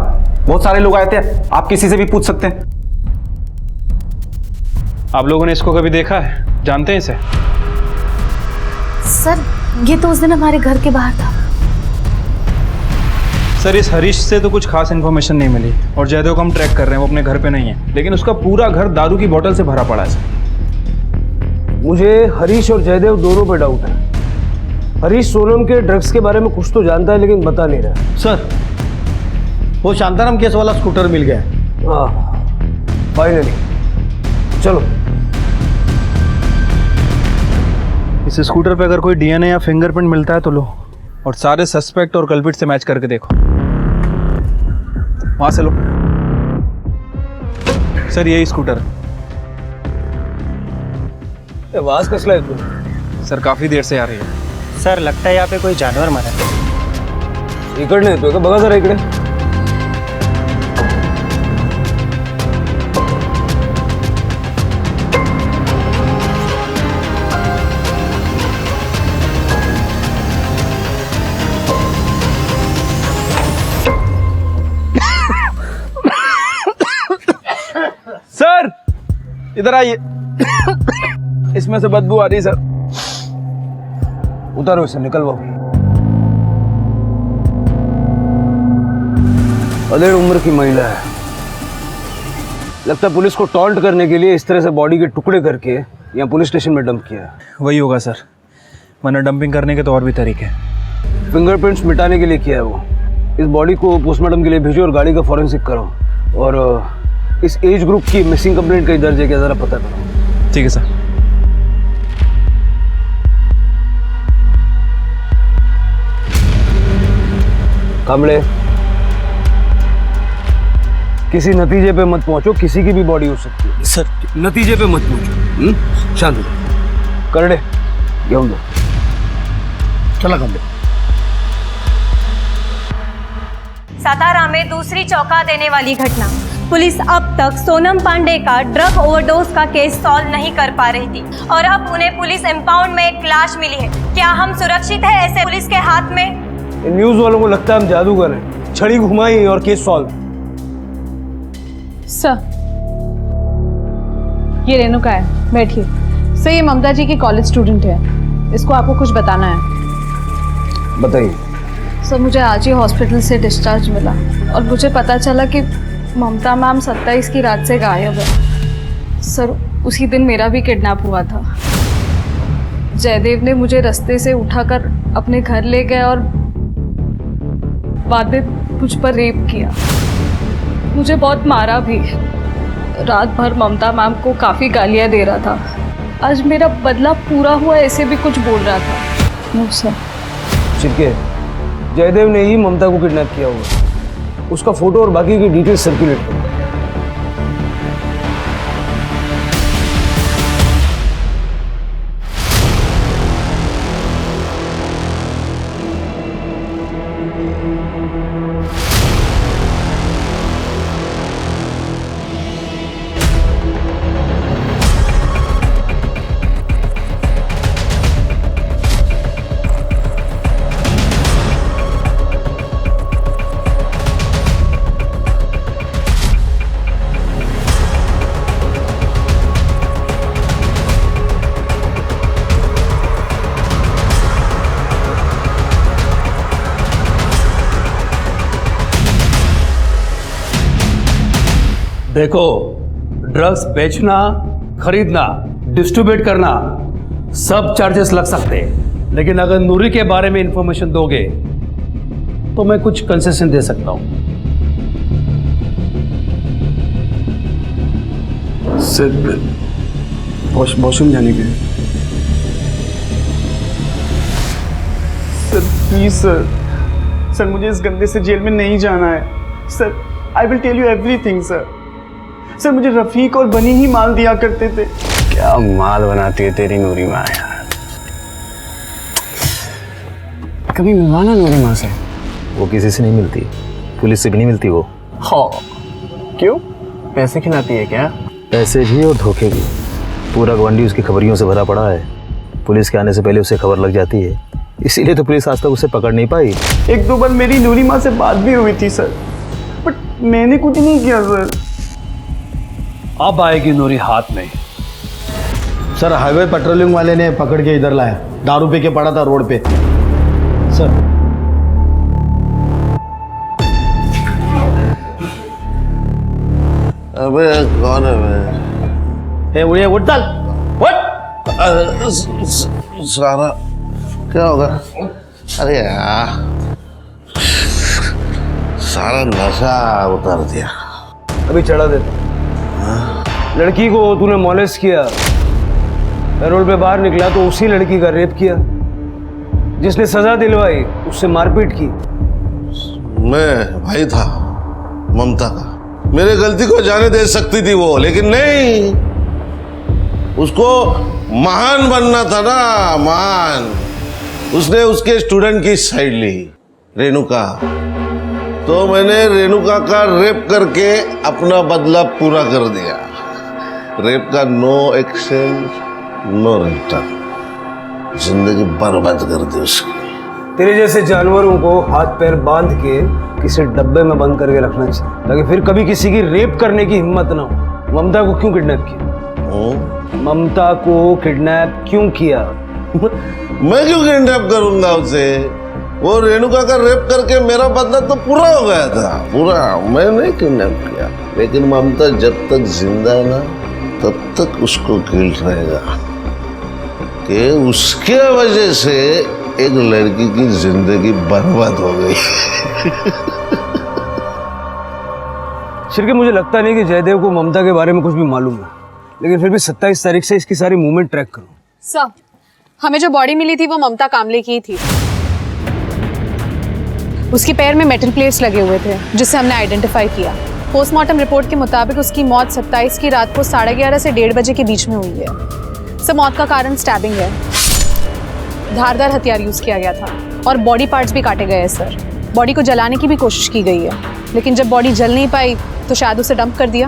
बहुत सारे लोग आए थे, आप किसी से भी पूछ सकते हैं। आप लोगों ने इसको कभी देखा है, जानते हैं इसे? सर ये तो उस दिन हमारे घर के बाहर था। सर इस हरीश से तो कुछ खास इन्फॉर्मेशन नहीं मिली और जयदेव को हम ट्रैक कर रहे हैं, वो अपने घर पे नहीं है, लेकिन उसका पूरा घर दारू की बोतल से भरा पड़ा है सर। मुझे हरीश और जयदेव दोनों पे डाउट है। हरीश सोनम के ड्रग्स के बारे में कुछ तो जानता है लेकिन बता नहीं रहा। सर वो शांताराम केस वाला स्कूटर मिल गया है। हाँ फाइनली, चलो। इस स्कूटर पे अगर कोई डीएनए या फिंगरप्रिंट मिलता है तो लो, और सारे सस्पेक्ट और कल्पिट से मैच करके देखो। वहां से लो। सर यही स्कूटर। आवाज कसला येतो? सर काफी देर से आ रही है। सर लगता है यहाँ पे कोई जानवर मरा है। इकडे येतोय का? बघा जरा इकडे। सर इधर आइए। इसमें से बदबू आ रही है सर। उतारो इसे, निकलवाओ। अधेड़ उम्र की महिला है, लगता है पुलिस को टॉन्ट करने के लिए इस तरह से बॉडी के टुकड़े करके यहाँ पुलिस स्टेशन में डंप किया है। वही होगा सर, वरना डंपिंग करने के तो और भी तरीके हैं। फिंगरप्रिंट्स मिटाने के लिए किया है वो। इस बॉडी को पोस्टमार्टम के लिए भेजो और गाड़ी का फॉरेंसिक करो, और इस एज ग्रुप की मिसिंग कंप्लेंट कई दर्ज है क्या जरा पता करो। ठीक है सर। कामड़े, किसी नतीजे पे मत पहुंचो, किसी की भी बॉडी हो सकती है सर। नतीजे पे मत पहुंचो। शांत हो जाओ। करड़े घेऊन दो। चला कामड़े। सातारा में दूसरी चौंका देने वाली घटना। पुलिस अब तक सोनम पांडे का ड्रग ओवरडोज का केस सॉल्व नहीं कर पा रही थी और अब उन्हें पुलिस इंपाउंड में एक लाश मिली है। क्या हम सुरक्षित हैं ऐसे पुलिस के हाथ में? न्यूज वालों को लगता है हम जादूगर हैं, छड़ी घुमाई और केस सॉल्व। सर ये रेणुका है, बैठिए। सर ये ममता जी की कॉलेज स्टूडेंट है, इसको आपको कुछ बताना है। बताइए। सर मुझे आज ही हॉस्पिटल से डिस्चार्ज मिला और मुझे पता चला कि ममता मैम 27 की रात से गायब है। सर उसी दिन मेरा भी किडनैप हुआ था। जयदेव ने मुझे रास्ते से उठाकर अपने घर ले गए और बाद में मुझ पर रेप किया। मुझे बहुत मारा भी। रात भर ममता मैम को काफ़ी गालियाँ दे रहा था। आज मेरा बदला पूरा हुआ ऐसे भी कुछ बोल रहा था। मुझसे चिपके, जयदेव ने ही ममता को किडनैप किया होगा। उसका फोटो और बाकी की डिटेल्स सर्कुलेट करो। देखो, ड्रग्स बेचना, खरीदना, डिस्ट्रीब्यूट करना सब चार्जेस लग सकते हैं, लेकिन अगर नूरी के बारे में इंफॉर्मेशन दोगे तो मैं कुछ कंसेशन दे सकता हूं। सर, वॉशरूम जाने के लिए। सर प्लीज सर मुझे इस गंदे से जेल में नहीं जाना है। Sir I will tell you everything sir. Sir मुझे रफीक और बनी ही माल दिया करते थे। क्या माल बनाती है तेरी नूरी माँ यार। कभी मिलवाना नूरी माँ से। वो किसी से नहीं मिलती, पुलिस से भी नहीं मिलती वो। हाँ, क्यों? पैसे खिलाती है क्या? पैसे भी और धोखे भी। पूरा गवंडी उसकी खबरियों से भरा पड़ा है। पुलिस के आने से पहले उसे खबर लग जाती है, इसीलिए तो पुलिस आज तक उसे पकड़ नहीं पाई। एक दो बार मेरी नूरी माँ से बात भी हुई थी सर, बट मैंने कुछ नहीं किया सर। अब आएगी नूरी हाथ में। सर हाईवे पेट्रोलिंग वाले ने पकड़ के इधर लाया, दारू पी के पड़ा था रोड पे। सर अबे कौन है मैं? ए उड़िया उठ चल सारा क्या होगा? अरे यार सारा नशा उतार दिया। अभी चढ़ा देता। लड़की को तूने मॉलेस्ट किया, पैरोल पे बाहर निकला तो उसी लड़की का रेप किया, जिसने सजा दिलवाई उससे मारपीट की। मैं भाई था ममता का, मेरे गलती को जाने दे सकती थी वो, लेकिन नहीं, उसको महान बनना था ना, महान। उसने उसके स्टूडेंट की साइड ली, रेणुका। तो मैंने रेणुका का रेप करके अपना बदला पूरा कर दिया। रेप का नो एक्सचेंज नो रिटर्न, जिंदगी बर्बाद कर दी उसकी। तेरे जैसे जानवरों को हाथ पैर बांध के किसी डब्बे में बंद करके रखना चाहिए, ताकि फिर कभी किसी की रेप करने की हिम्मत ना हो। ममता को क्यों किडनैप किया? ममता को किडनैप क्यों किया? मैं क्यों किडनैप करूंगा उसे? वो रेणुका का रेप करके मेरा बदला तो पूरा हो गया था, पूरा। मैं नहीं किडनैप किया, लेकिन ममता जब तक जिंदा है ना, तब तक उसको गिल्ट रहेगा कि उसके वजह से एक लड़की की जिंदगी बर्बाद हो गई। शिरके, मुझे लगता नहीं कि जयदेव को ममता के बारे में कुछ भी मालूम है, लेकिन फिर भी 27 तारीख से इसकी सारी मूवमेंट ट्रैक करो। सर, हमें जो बॉडी मिली थी वो ममता कामले की थी। उसकी पैर में मेटल प्लेट्स लगे हुए थे, जिसे हमने आइडेंटिफाई किया। पोस्टमार्टम रिपोर्ट के मुताबिक उसकी मौत 27 की रात को 11:30 से 1:30 बजे के बीच में हुई है। सब मौत का कारण स्टैबिंग है। धारदार हथियार यूज किया गया था और बॉडी पार्ट्स भी काटे गए हैं सर। बॉडी को जलाने की भी कोशिश की गई है, लेकिन जब बॉडी जल नहीं पाई तो शायद उसे डंप कर दिया।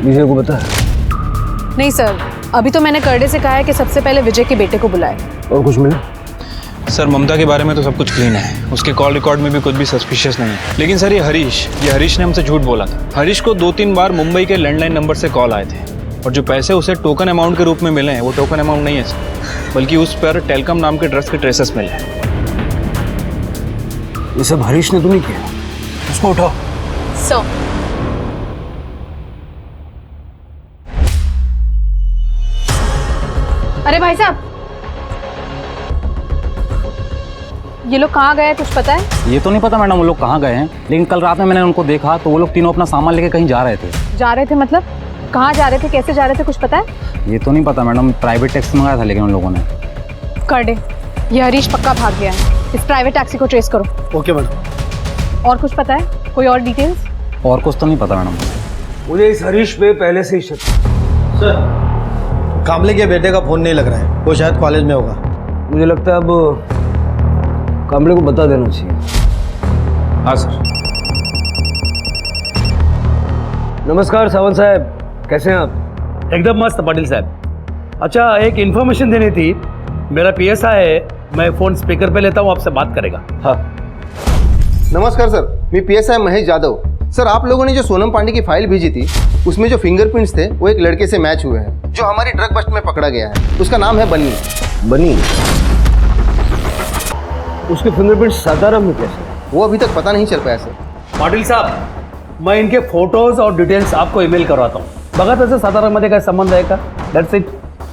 विजय को पता है? नहीं सर, अभी तो मैंने करडे से कहा है कि सबसे पहले विजय के बेटे को बुलाए। और कुछ मिला? सर ममता के बारे में तो सब कुछ क्लीन है, उसके कॉल रिकॉर्ड में भी कुछ भी सस्पिशियस नहीं है। लेकिन सर ये हरीश ने हमसे झूठ बोला था। हरीश को 2-3 बार मुंबई के लैंडलाइन नंबर से कॉल आए थे, और जो पैसे उसे टोकन अमाउंट के रूप में मिले हैं वो टोकन अमाउंट नहीं है सर, बल्कि उस पर टेलकम नाम के ड्रग्स के ट्रेसेस मिले हैं। ये सब हरीश ने तो नहीं किया? उसको उठाओ। सर, अरे भाई साहब, ये लोग कहाँ गए कुछ पता है? ये तो नहीं पता मैडम वो लोग कहाँ गए हैं, लेकिन कल रात में मैंने उनको देखा तो वो लोग तीनों अपना सामान लेके कहीं जा रहे थे। जा रहे थे मतलब? कहाँ जा रहे थे, कैसे जा रहे थे, कुछ पता है? ये तो नहीं पता मैडम, प्राइवेट टैक्सी मंगाया था लेकिन उन लोगों ने। कर दे, ये हरीश पक्का भाग गया है। इस प्राइवेट टैक्सी को ट्रेस करो। Okay madam. और कुछ पता है, कोई और डिटेल्स? और कुछ तो नहीं पता मैडम। मुझे इस हरीश पे पहले से ही शक। सर, कामले के बेटे का फोन नहीं लग रहा है, वो शायद कॉलेज में होगा। मुझे लगता है अब कामले को बता देना चाहिए। हाँ सर। नमस्कार सावंत साहब, कैसे हैं आप? एकदम मस्त पाटिल साहब। अच्छा, एक इन्फॉर्मेशन देनी थी। मेरा PSI है, मैं फ़ोन स्पीकर पे लेता हूँ, आपसे बात करेगा। हाँ नमस्कार सर, मैं PSI महेश जादव। सर, आप लोगों ने जो सोनम पांडे की फाइल भेजी थी उसमें जो फिंगरप्रिंट्स थे वो एक लड़के से मैच हुए हैं जो हमारी ड्रग बस्ट में पकड़ा गया है। उसका नाम है बनी। बनी? उसके फिंगरप्रिंट सातारा में कैसे? वो अभी तक पता नहीं चल पाया सर। पाटिल साहब, मैं इनके फोटोज और डिटेल्स आपको ईमेल करवाता हूँ। बघा तसं सातारामध्ये काय संबंध आहे का? That's it.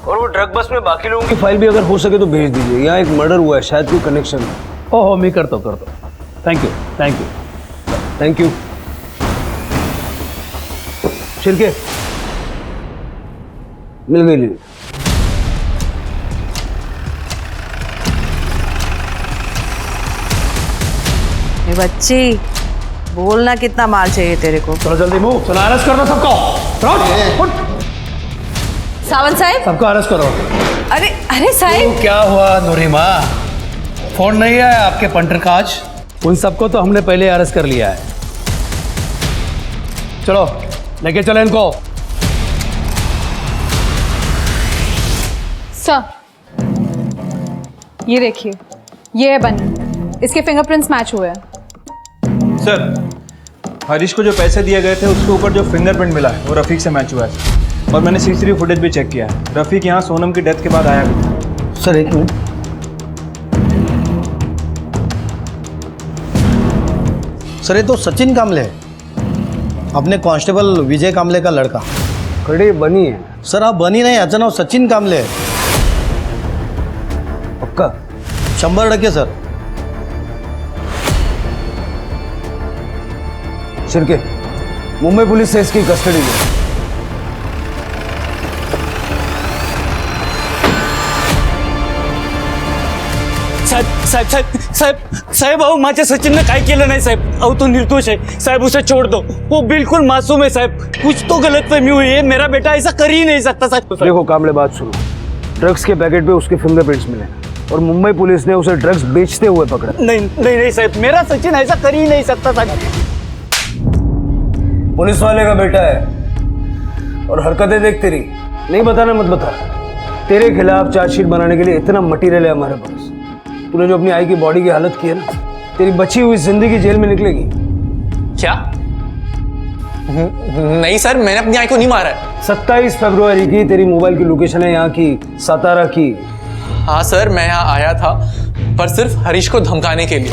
और वो ड्रग बस में बाकी लोगों की फाइल भी अगर हो सके तो भेज दीजिए। यहाँ एक मर्डर हुआ है, शायद कोई कनेक्शन है। ओहो, मैं करता हूँ। Thank you. Thank you. छिलके मिल गई ली। ये बच्ची, बोलना कितना माल चाहिए तेरे को? चलो जल्दी मूव, चलो अरेस्ट करना सबको। सावंत साहब, सबको अरेस्ट करो। अरे अरे साहब, क्या हुआ नूरिमा? फोन नहीं आया आपके पंटर का आज? उन सबको तो हमने पहले अरेस्ट कर लिया है। चलो लेके चलो इनको। सर, ये देखिए, ये है बनी। इसके फिंगरप्रिंट्स मैच हुए हैं। सर, हरीश को जो पैसे दिए गए थे उसके ऊपर जो फिंगरप्रिंट मिला है वो रफीक से मैच हुआ है और मैंने CCTV फुटेज भी चेक किया है। रफीक यहाँ सोनम की डेथ के बाद आया भी था। सर एक मिनट, सर ये तो सचिन कामले है, अपने कांस्टेबल विजय कामले का लड़का। खड़े बनी है? सर आप बनी नहीं, याचं नाव सचिन कामले है। पक्का? 100% सर। शिरके, मुंबई पुलिस से इसकी कस्टडी ली। साहेब अहो माझ्या सचिनने काय केलं नाही साहेब. अहो तो निर्दोष है साहेब, उसे छोड़ दो. वो बिल्कुल मासूम है साहेब. कुछ तो गलतफहमी हुई है, मेरा बेटा ऐसा कर ही नहीं सकता साहब. देखो कामले, बात सुनो. ड्रग्स के पैकेट पे उसके फिंगरप्रिंट्स मिले और मुंबई पुलिस ने उसे ड्रग्स बेचते हुए पकड़ा. नहीं साहब, मेरा सचिन ऐसा कर ही नहीं सकता साहब. पुलिस वाले का बेटा है और हरकतें देख तेरी. नहीं बताना मत बता. तेरे खिलाफ चार्जशीट बनाने के लिए इतना मटेरियल है हमारे पास. तूने जो अपनी आई की बॉडी की हालत की है ना, तेरी बची हुई जिंदगी जेल में निकलेगी. क्या? नहीं सर, मैंने अपनी आई को नहीं मारा है. 27 फरवरी की तेरी मोबाइल की लोकेशन है यहाँ की, सातारा की. हाँ सर, मैं यहाँ आया था पर सिर्फ हरीश को धमकाने के लिए.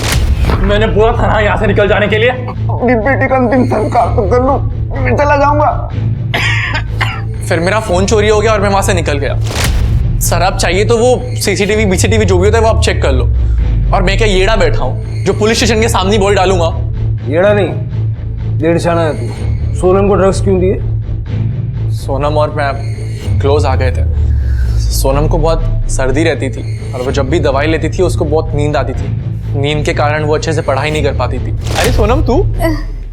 मैंने पूरा था यहाँ से निकल जाने के लिए. अपनी बेटी का अंतिम संस्कार तो कर लूं, मैं चला जाऊंगा. फिर मेरा फोन चोरी हो गया और मैं वहां से निकल गया. सर आप चाहिए तो वो CCTV BCTV जो भी होता है वो आप चेक कर लो. और मैं क्या येड़ा बैठा हूँ जो पुलिस स्टेशन के सामने बोल डालूंगा? येड़ा नहीं, डेढ़शाना है तू. सोनम को ड्रग्स क्यों दिए? सोनम और मैं क्लोज आ गए थे. सोनम को बहुत सर्दी रहती थी और वो जब भी दवाई लेती थी उसको बहुत नींद आती थी. नींद के कारण वो अच्छे से पढ़ाई नहीं कर पाती थी. अरे सोनम तू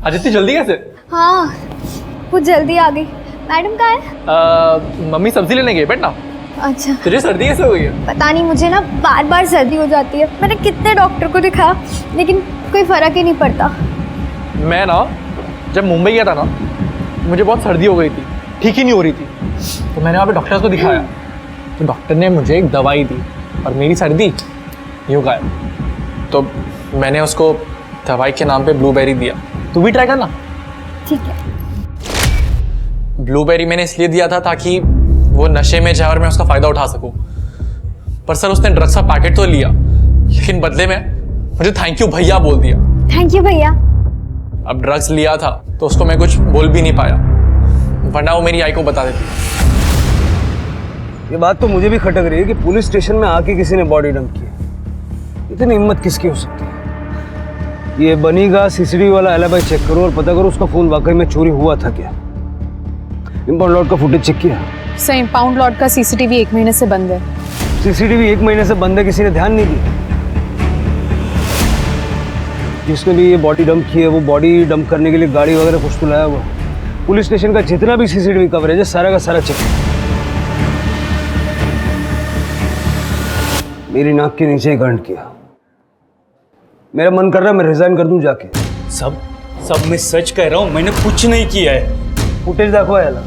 आज इतनी जल्दी कैसे? हाँ कुछ जल्दी आ गई. मैडम कहाँ है? मम्मी सब्जी लेने गई. बैठ ना. अच्छा. तुझे सर्दी कैसे हो गई है? पता नहीं, मुझे ना बार बार सर्दी हो जाती है. मैंने कितने डॉक्टर को दिखाया लेकिन कोई फर्क ही नहीं पड़ता. मैं ना जब मुंबई गया था ना, मुझे बहुत सर्दी हो गई थी, ठीक ही नहीं हो रही थी. तो मैंने वहाँ पे डॉक्टर को दिखाया तो डॉक्टर ने मुझे एक दवाई दी और मेरी सर्दी यूँ गायब. तो मैंने उसको दवाई के नाम पे ब्लूबेरी दिया. तू भी ट्राई करना. ठीक है. ब्लूबेरी मैंने इसलिए दिया था ताकि वो नशे में जाए और मैं उसका फायदा उठा सकूं. पर सर उसने ड्रग्स का पैकेट तो लिया लेकिन बदले में मुझे थैंक यू भैया बोल दिया. थैंक यू भैया. अब ड्रग्स लिया था तो उसको मैं कुछ बोल भी नहीं पाया, वरना वो मेरी आई को बता देती. ये बात तो मुझे भी खटक रही है कि पुलिस स्टेशन में आके किसी ने बॉडी डंप की। इतनी हिम्मत किसकी हो सकती है? ये बनी का सीसीटीवी वाला एलिबी चेक करो और पता करो उसका फोन वाकई में चोरी हुआ था क्या। इंपाउंड लॉट का फुटेज चेक किया? सर इंपाउंड लॉट का सीसीटीवी 1 महीने से बंद है। सीसीटीवी 1 महीने से बंद है, किसी ने ध्यान नहीं दिया? जिसने भी ये बॉडी डंप की है वो बॉडी डंप करने के लिए गाड़ी वगैरह कुछ तो लाया हुआ। पुलिस स्टेशन का जितना भी सीसीटीवी कवरेज है सारा का सारा चेक। मेरी नाक के नीचे ही कांड किया। मेरा मन कर रहा है मैं रिजाइन कर दूं जाके। सब मैं सच कह रहा हूं, मैंने कुछ नहीं किया है। फुटेज देखो याला।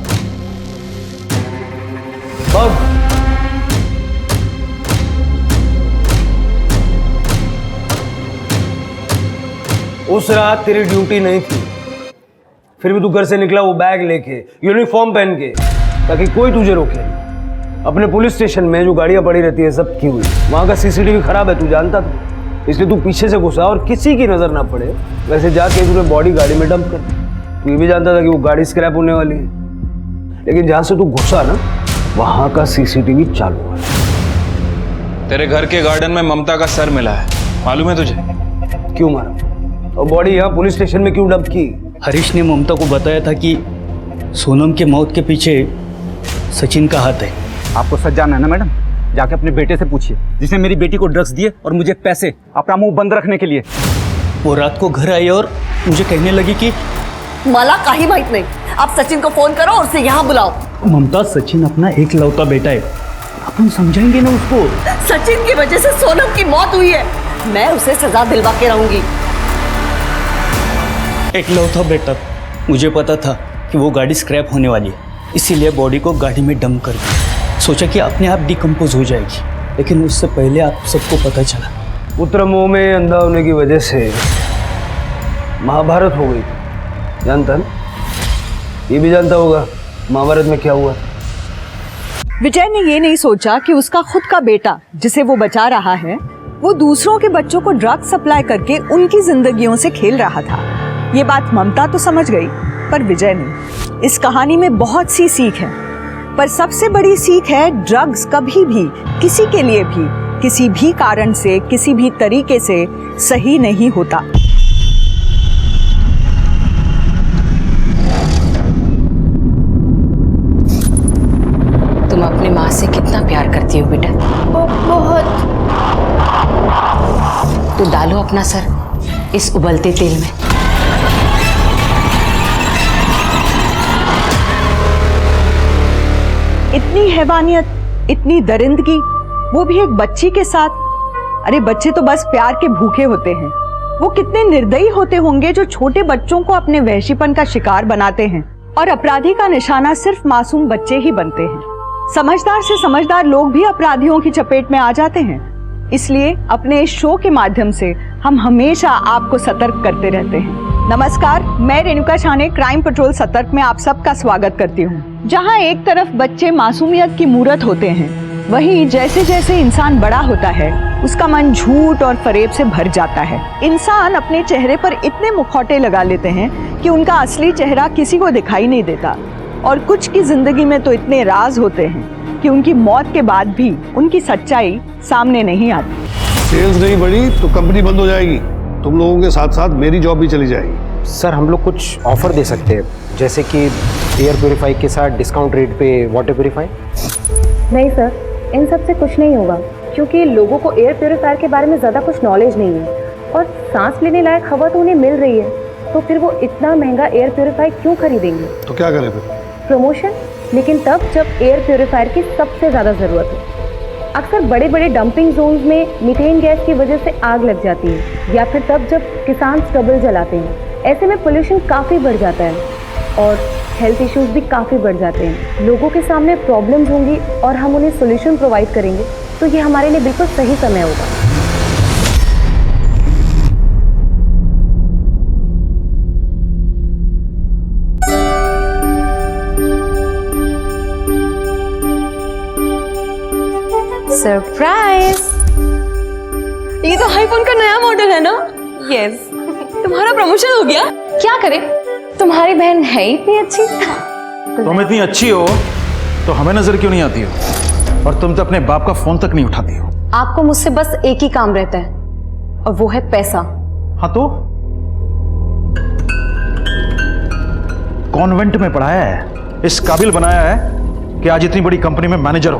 उस रात तेरी ड्यूटी नहीं थी, फिर भी तू घर से निकला वो बैग लेके, यूनिफॉर्म पहन के, ताकि कोई तुझे रोके नहीं। अपने पुलिस स्टेशन में जो गाड़ियां पड़ी रहती है सब की हुई, वहां का सीसीटीवी खराब है, तू जानता था, इसलिए तू पीछे से घुसा और किसी की नजर ना पड़े वैसे जाके तूने बॉडी गाड़ी में डंप कर दी। तू ये भी जानता था कि वो गाड़ी स्क्रैप होने वाली है, लेकिन जहां से तू घुसा ना वहां का सीसीटीवी चालू है। तेरे घर के गार्डन में ममता का सर मिला है, मालूम है तुझे? क्यों मारा? और बॉडी यहाँ पुलिस स्टेशन में क्यों डंप की? हरीश ने ममता को बताया था कि सोनम के मौत के पीछे सचिन का हाथ है। आपको सच जानना है ना मैडम? जाके अपने बेटे से पूछिए जिसने मेरी बेटी को ड्रग्स दिए और मुझे पैसे अपना मुंह बंद रखने के लिए। वो रात को घर आई और मुझे कहने लगी कि मला काही माहित नहीं, आप सचिन को फोन करो और उसे यहाँ बुलाओ। ममता, सचिन अपना एक लौता बेटा है, अपन समझाएंगे ना उसको। सचिन की वजह से सोनम की मौत हुई है, मैं उसे सजा दिलवा के रहूंगी। एक लौता बेटा, मुझे पता था कि वो गाड़ी स्क्रैप होने वाली है, इसीलिए बॉडी को गाड़ी में डंप कर दिया। सोचा कि अपने आप डिकम्पोज हो जाएगी, लेकिन उससे पहले आप सबको पता चला। पुत्र मोह में अंधा होने की वजह से महाभारत हो गई, जानता ना? ये भी जानता होगा महाभारत में क्या हुआ। विजय ने ये नहीं सोचा कि उसका खुद का बेटा जिसे वो बचा रहा है वो दूसरों के बच्चों को ड्रग्स सप्लाई करके उनकी जिंदगियों से खेल रहा था। ये बात ममता तो समझ गई, पर विजय नहीं। इस कहानी में बहुत सी सीख है, पर सबसे बड़ी सीख है ड्रग्स कभी भी किसी के लिए भी किसी भी कारण से किसी भी तरीके से सही नहीं होता। तुम अपनी माँ से कितना प्यार करती हो बेटा? बहुत। तो डालो अपना सर इस उबलते तेल में। इतनी हैवानियत, इतनी दरिंदगी, वो भी एक बच्ची के साथ। अरे बच्चे तो बस प्यार के भूखे होते हैं। वो कितने निर्दयी होते होंगे जो छोटे बच्चों को अपने वहशीपन का शिकार बनाते हैं, और अपराधी का निशाना सिर्फ मासूम बच्चे ही बनते हैं। समझदार से समझदार लोग भी अपराधियों की चपेट में आ जाते हैं। इसलिए अपने इस शो के माध्यम से हम हमेशा आपको सतर्क करते रहते हैं। नमस्कार, मैं रेणुका छाने क्राइम पेट्रोल सतर्क में आप सबका स्वागत करती हूँ। जहाँ एक तरफ बच्चे मासूमियत की मूरत होते हैं, वहीं जैसे जैसे इंसान बड़ा होता है उसका मन झूठ और फरेब से भर जाता है। इंसान अपने चेहरे पर इतने मुखौटे लगा लेते हैं कि उनका असली चेहरा किसी को दिखाई नहीं देता, और कुछ की जिंदगी में तो इतने राज होते हैं कि उनकी मौत के बाद भी उनकी सच्चाई सामने नहीं आती। सेल्स नहीं बढ़ी तो कंपनी बंद हो जाएगी, तुम लोगों के साथ साथ मेरी जॉब भी चली जाएगी। सर हम लोग कुछ ऑफर दे सकते हैं, जैसे कि एयर प्योरीफाई के साथ डिस्काउंट रेट पे वाटर प्योरीफाई। नहीं सर, इन सब से कुछ नहीं होगा, क्योंकि लोगों को एयर प्योरीफायर के बारे में ज़्यादा कुछ नॉलेज नहीं है, और सांस लेने लायक हवा तो उन्हें मिल रही है, तो फिर वो इतना महंगा एयर प्योरीफायर क्यों खरीदेंगे? तो क्या करें फिर? प्रमोशन, लेकिन तब जब एयर प्योरीफायर की सबसे ज़्यादा ज़रूरत हो। अक्सर बड़े बड़े डंपिंग जोन्स में मीथेन गैस की वजह से आग लग जाती है, या फिर तब जब किसान स्टबल जलाते हैं। ऐसे में पोल्यूशन काफ़ी बढ़ जाता है और हेल्थ इश्यूज भी काफ़ी बढ़ जाते हैं। लोगों के सामने प्रॉब्लम्स होंगी और हम उन्हें सोल्यूशन प्रोवाइड करेंगे, तो ये हमारे लिए बिल्कुल सही समय होगा। सरप्राइज! ये तो आईफोन का नया मॉडल है ना? यस। तुम्हारा प्रमोशन हो गया? क्या करें, तुम्हारी बहन है इतनी अच्छी। तुम इतनी अच्छी हो तो हमें नजर क्यों नहीं आती हो? और तुम तो अपने बाप का फोन तक नहीं उठाती हो। आपको मुझसे बस एक ही काम रहता है और वो है पैसा। हाँ तो कॉन्वेंट में पढ़ाया है, इस काबिल बनाया है कि आज इतनी बड़ी कंपनी में मैनेजर हो।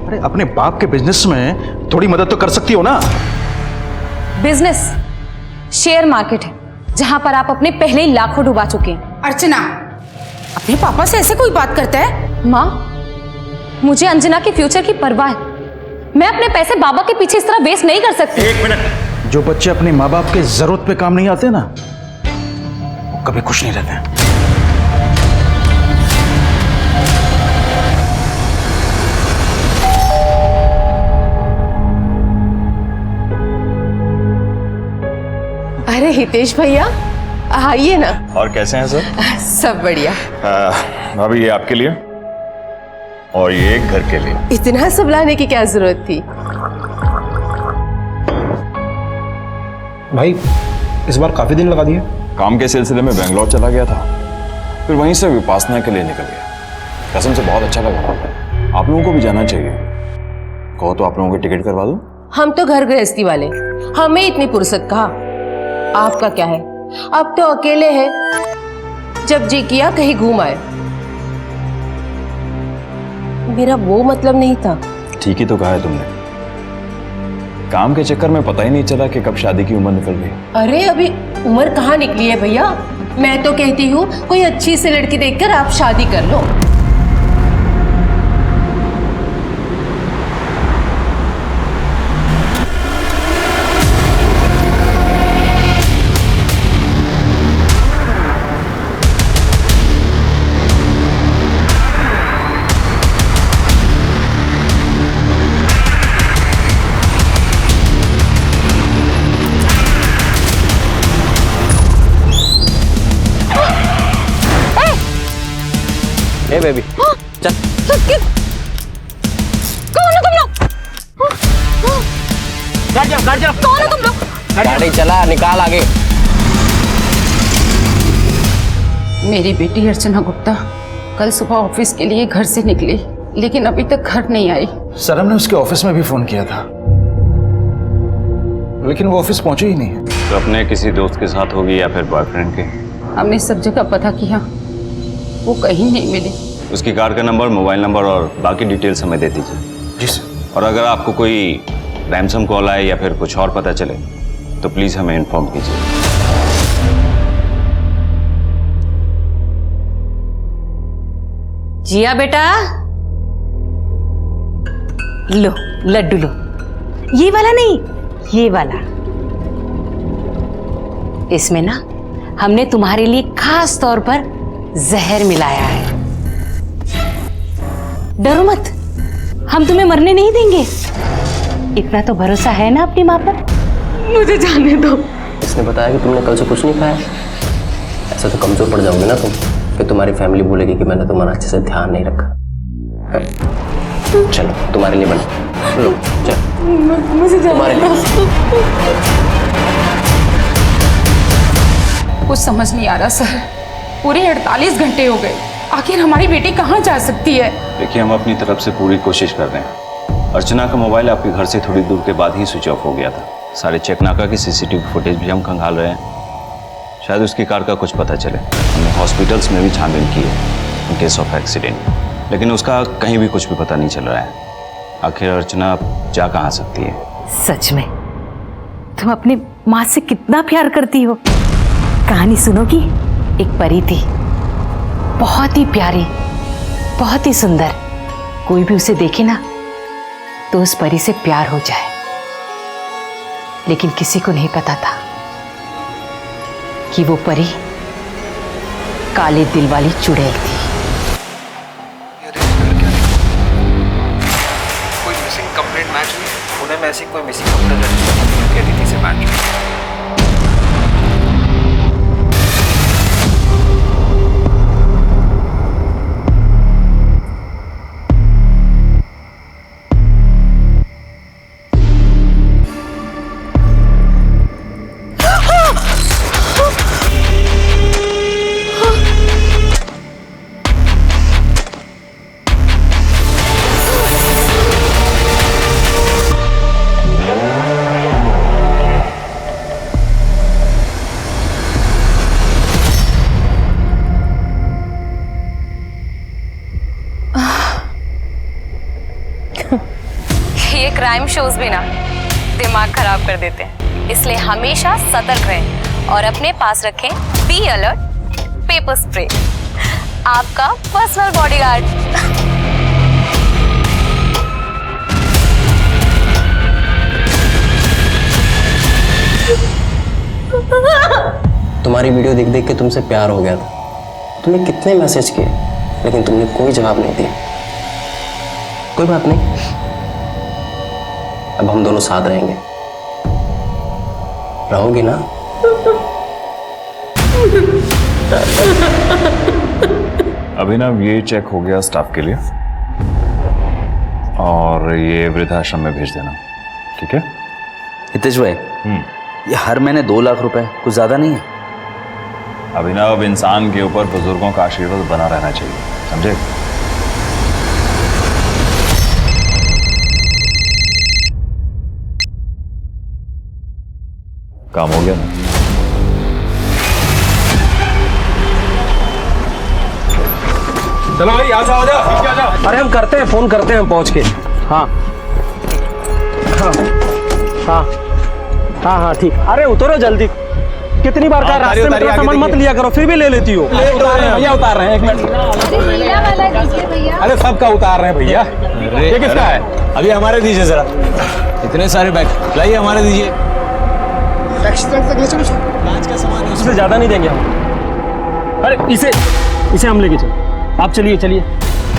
अरे अपने बाप के बिजनेस में थोड़ी मदद तो कर सकती हो ना। बिजनेस शेयर मार्केट है जहां पर आप अपने पहले ही लाखों डुबा चुके हैं। अर्चना, अपने पापा से ऐसे कोई बात करता है? माँ, मुझे अंजना के फ्यूचर की परवाह है। मैं अपने पैसे बाबा के पीछे इस तरह वेस्ट नहीं कर सकती। एक मिनट। जो बच्चे अपने माँ बाप के जरूरत पे काम नहीं आते ना, वो कभी खुश नहीं रहते हैं। अरे हितेश भैया, आइए ना। और कैसे हैं सर? सब बढ़िया। भाभी ये आपके लिए और ये घर के लिए। इतना सब लाने की क्या जरूरत थी? भाई इस बार काफी दिन लगा दिए। काम के सिलसिले में बेंगलोर चला गया था, फिर वहीं से विपासना के लिए निकल गया। कसम से बहुत अच्छा लगा। आप लोगों को भी जाना चाहिए। कहो तो आप लोगों की टिकट करवा दूं? हम तो घर गृहस्थी वाले, हमें इतनी फुर्सत कहाँ। आपका क्या है, अब तो अकेले हैं, जब जी किया कहीं घूम आए। मेरा वो मतलब नहीं था। ठीक ही तो कहा है तुमने। काम के चक्कर में पता ही नहीं चला कि कब शादी की उम्र निकल गई। अरे अभी उम्र कहाँ निकली है भैया। मैं तो कहती हूँ कोई अच्छी सी लड़की देखकर आप शादी कर लो। ए बेबी चल। कौन हो तुम लोग? कौन हो तुम लोग? गाड़ी चला, निकाल आगे। मेरी बेटी अर्चना गुप्ता कल सुबह ऑफिस के लिए घर से निकली, लेकिन अभी तक घर नहीं आई। सर हमने उसके ऑफिस में भी फोन किया था, लेकिन वो ऑफिस पहुंचे ही नहीं। तो अपने किसी दोस्त के साथ होगी या फिर बॉयफ्रेंड के? हमने सब जगह पता किया, वो कहीं नहीं मिली। उसकी कार का नंबर, मोबाइल नंबर और बाकी डिटेल्स हमें दे दीजिए। जी सर। और अगर आपको कोई रैंसम कॉल आए या फिर कुछ और पता चले तो प्लीज हमें इन्फॉर्म कीजिए। जिया बेटा, लो लड्डू लो। ये वाला नहीं, ये वाला। इसमें ना हमने तुम्हारे लिए खास तौर पर जहर मिलाया है। डरो मत, हम तुम्हें मरने नहीं देंगे। इतना तो भरोसा है ना अपनी माँ पर? मुझे जाने दो। इसने बताया कि तुमने कल से कुछ नहीं खाया। ऐसा तो कमजोर पड़ जाओगे ना तुम, फिर तुम्हारी फैमिली बोलेगी कि मैंने तुम्हारा अच्छे से ध्यान नहीं रखा। चलो तुम्हारे लिए बना लो। चल मुझे तुम्हारे लिए। कुछ समझ नहीं आ रहा सर, पूरे 48 घंटे हो गए, आखिर हमारी बेटी कहाँ जा सकती है? देखिए हम अपनी तरफ से पूरी कोशिश कर रहे हैं। अर्चना का मोबाइल आपके घर से थोड़ी दूर के बाद ही स्विच ऑफ हो गया था। सारे चेकनाका की सीसीटीवी फुटेज भी हम खंगाल रहे हैं, शायद उसकी कार का कुछ पता चले। हमने हॉस्पिटल्स में भी छानबीन की है इन केस ऑफ एक्सीडेंट, लेकिन उसका कहीं भी कुछ भी पता नहीं चल रहा है। आखिर अर्चना जा कहाँ सकती है? सच में तुम अपनी माँ से कितना प्यार करती हो। कहानी सुनोगी? एक परी थी, बहुत ही प्यारी, बहुत ही सुंदर। कोई भी उसे देखे ना तो उस परी से प्यार हो जाए, लेकिन किसी को नहीं पता था कि वो परी काले दिल वाली चुड़ैल थी। कोई मिसिंग कंप्लेंट मैच हुई? पुणे में ऐसी कोई मिसिंग कंप्लेंट रजिस्टर की तिथि से मैच हुई? क्राइम शोज भी ना दिमाग खराब कर देते हैं, इसलिए हमेशा सतर्क रहें और अपने पास रखें बी अलर्ट पेपर स्प्रे, आपका पर्सनल बॉडीगार्ड। तुम्हारी वीडियो देख देख के तुमसे प्यार हो गया था। तुम्हें कितने मैसेज किए लेकिन तुमने कोई जवाब नहीं दिया। कोई बात नहीं, अब हम दोनों साथ रहेंगे। रहोगी ना? अभिनव, ये चेक हो गया स्टाफ के लिए और ये वृद्धाश्रम में भेज देना, ठीक है? हितेश भाई, ये हर महीने 2 लाख रुपए कुछ ज्यादा नहीं है? अभिनव, इंसान के ऊपर बुजुर्गों का आशीर्वाद बना रहना चाहिए, समझे? काम हो गया ना? चलो भाई, आ जाओ, आ जाओ। अरे हम करते हैं, फोन करते हैं हम पहुंच के। हाँ हाँ हाँ हाँ हाँ ठीक। अरे उतरो जल्दी, कितनी बार कहा रास्ते में तेरा सामान मत लिया करो, फिर भी ले लेती हो। उतार रहे हैं भैया, उतार रहे हैं, 1 मिनट। अरे सबका उतार रहे हैं भैया। ये किसका है? अभी हमारे दीजिए जरा, इतने सारे बैग लाइए, हमारे दीजिए। कांच का सामान है, उससे ज्यादा नहीं देंगे हम। अरे इसे हम लेके चलो, आप चलिए चलिए,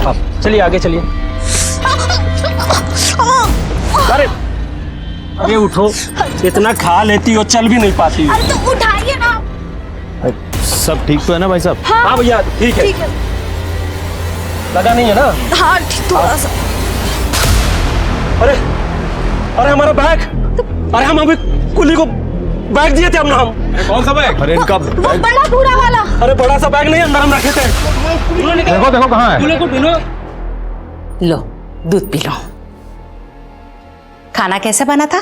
आप चलिए आगे चलिए। अरे अरे उठो, इतना खा लेती हो, चल भी नहीं पाती हो। अरे तो उठाइए ना। सब ठीक तो है ना भाई साहब? हाँ भैया ठीक है। लगा नहीं है ना? हाँ थोड़ा सा। अरे अरे हमारा बैग, अरे हम अभी कुली को बैग दिए थे हम ना। हम कौन सा बैग? अरे इनका वो बड़ा पूरा वाला। अरे बड़ा सा बैग नहीं, अंदर हम रखे थे। देखो देखो कहाँ है। लो दूध पी लो। खाना कैसे बना था?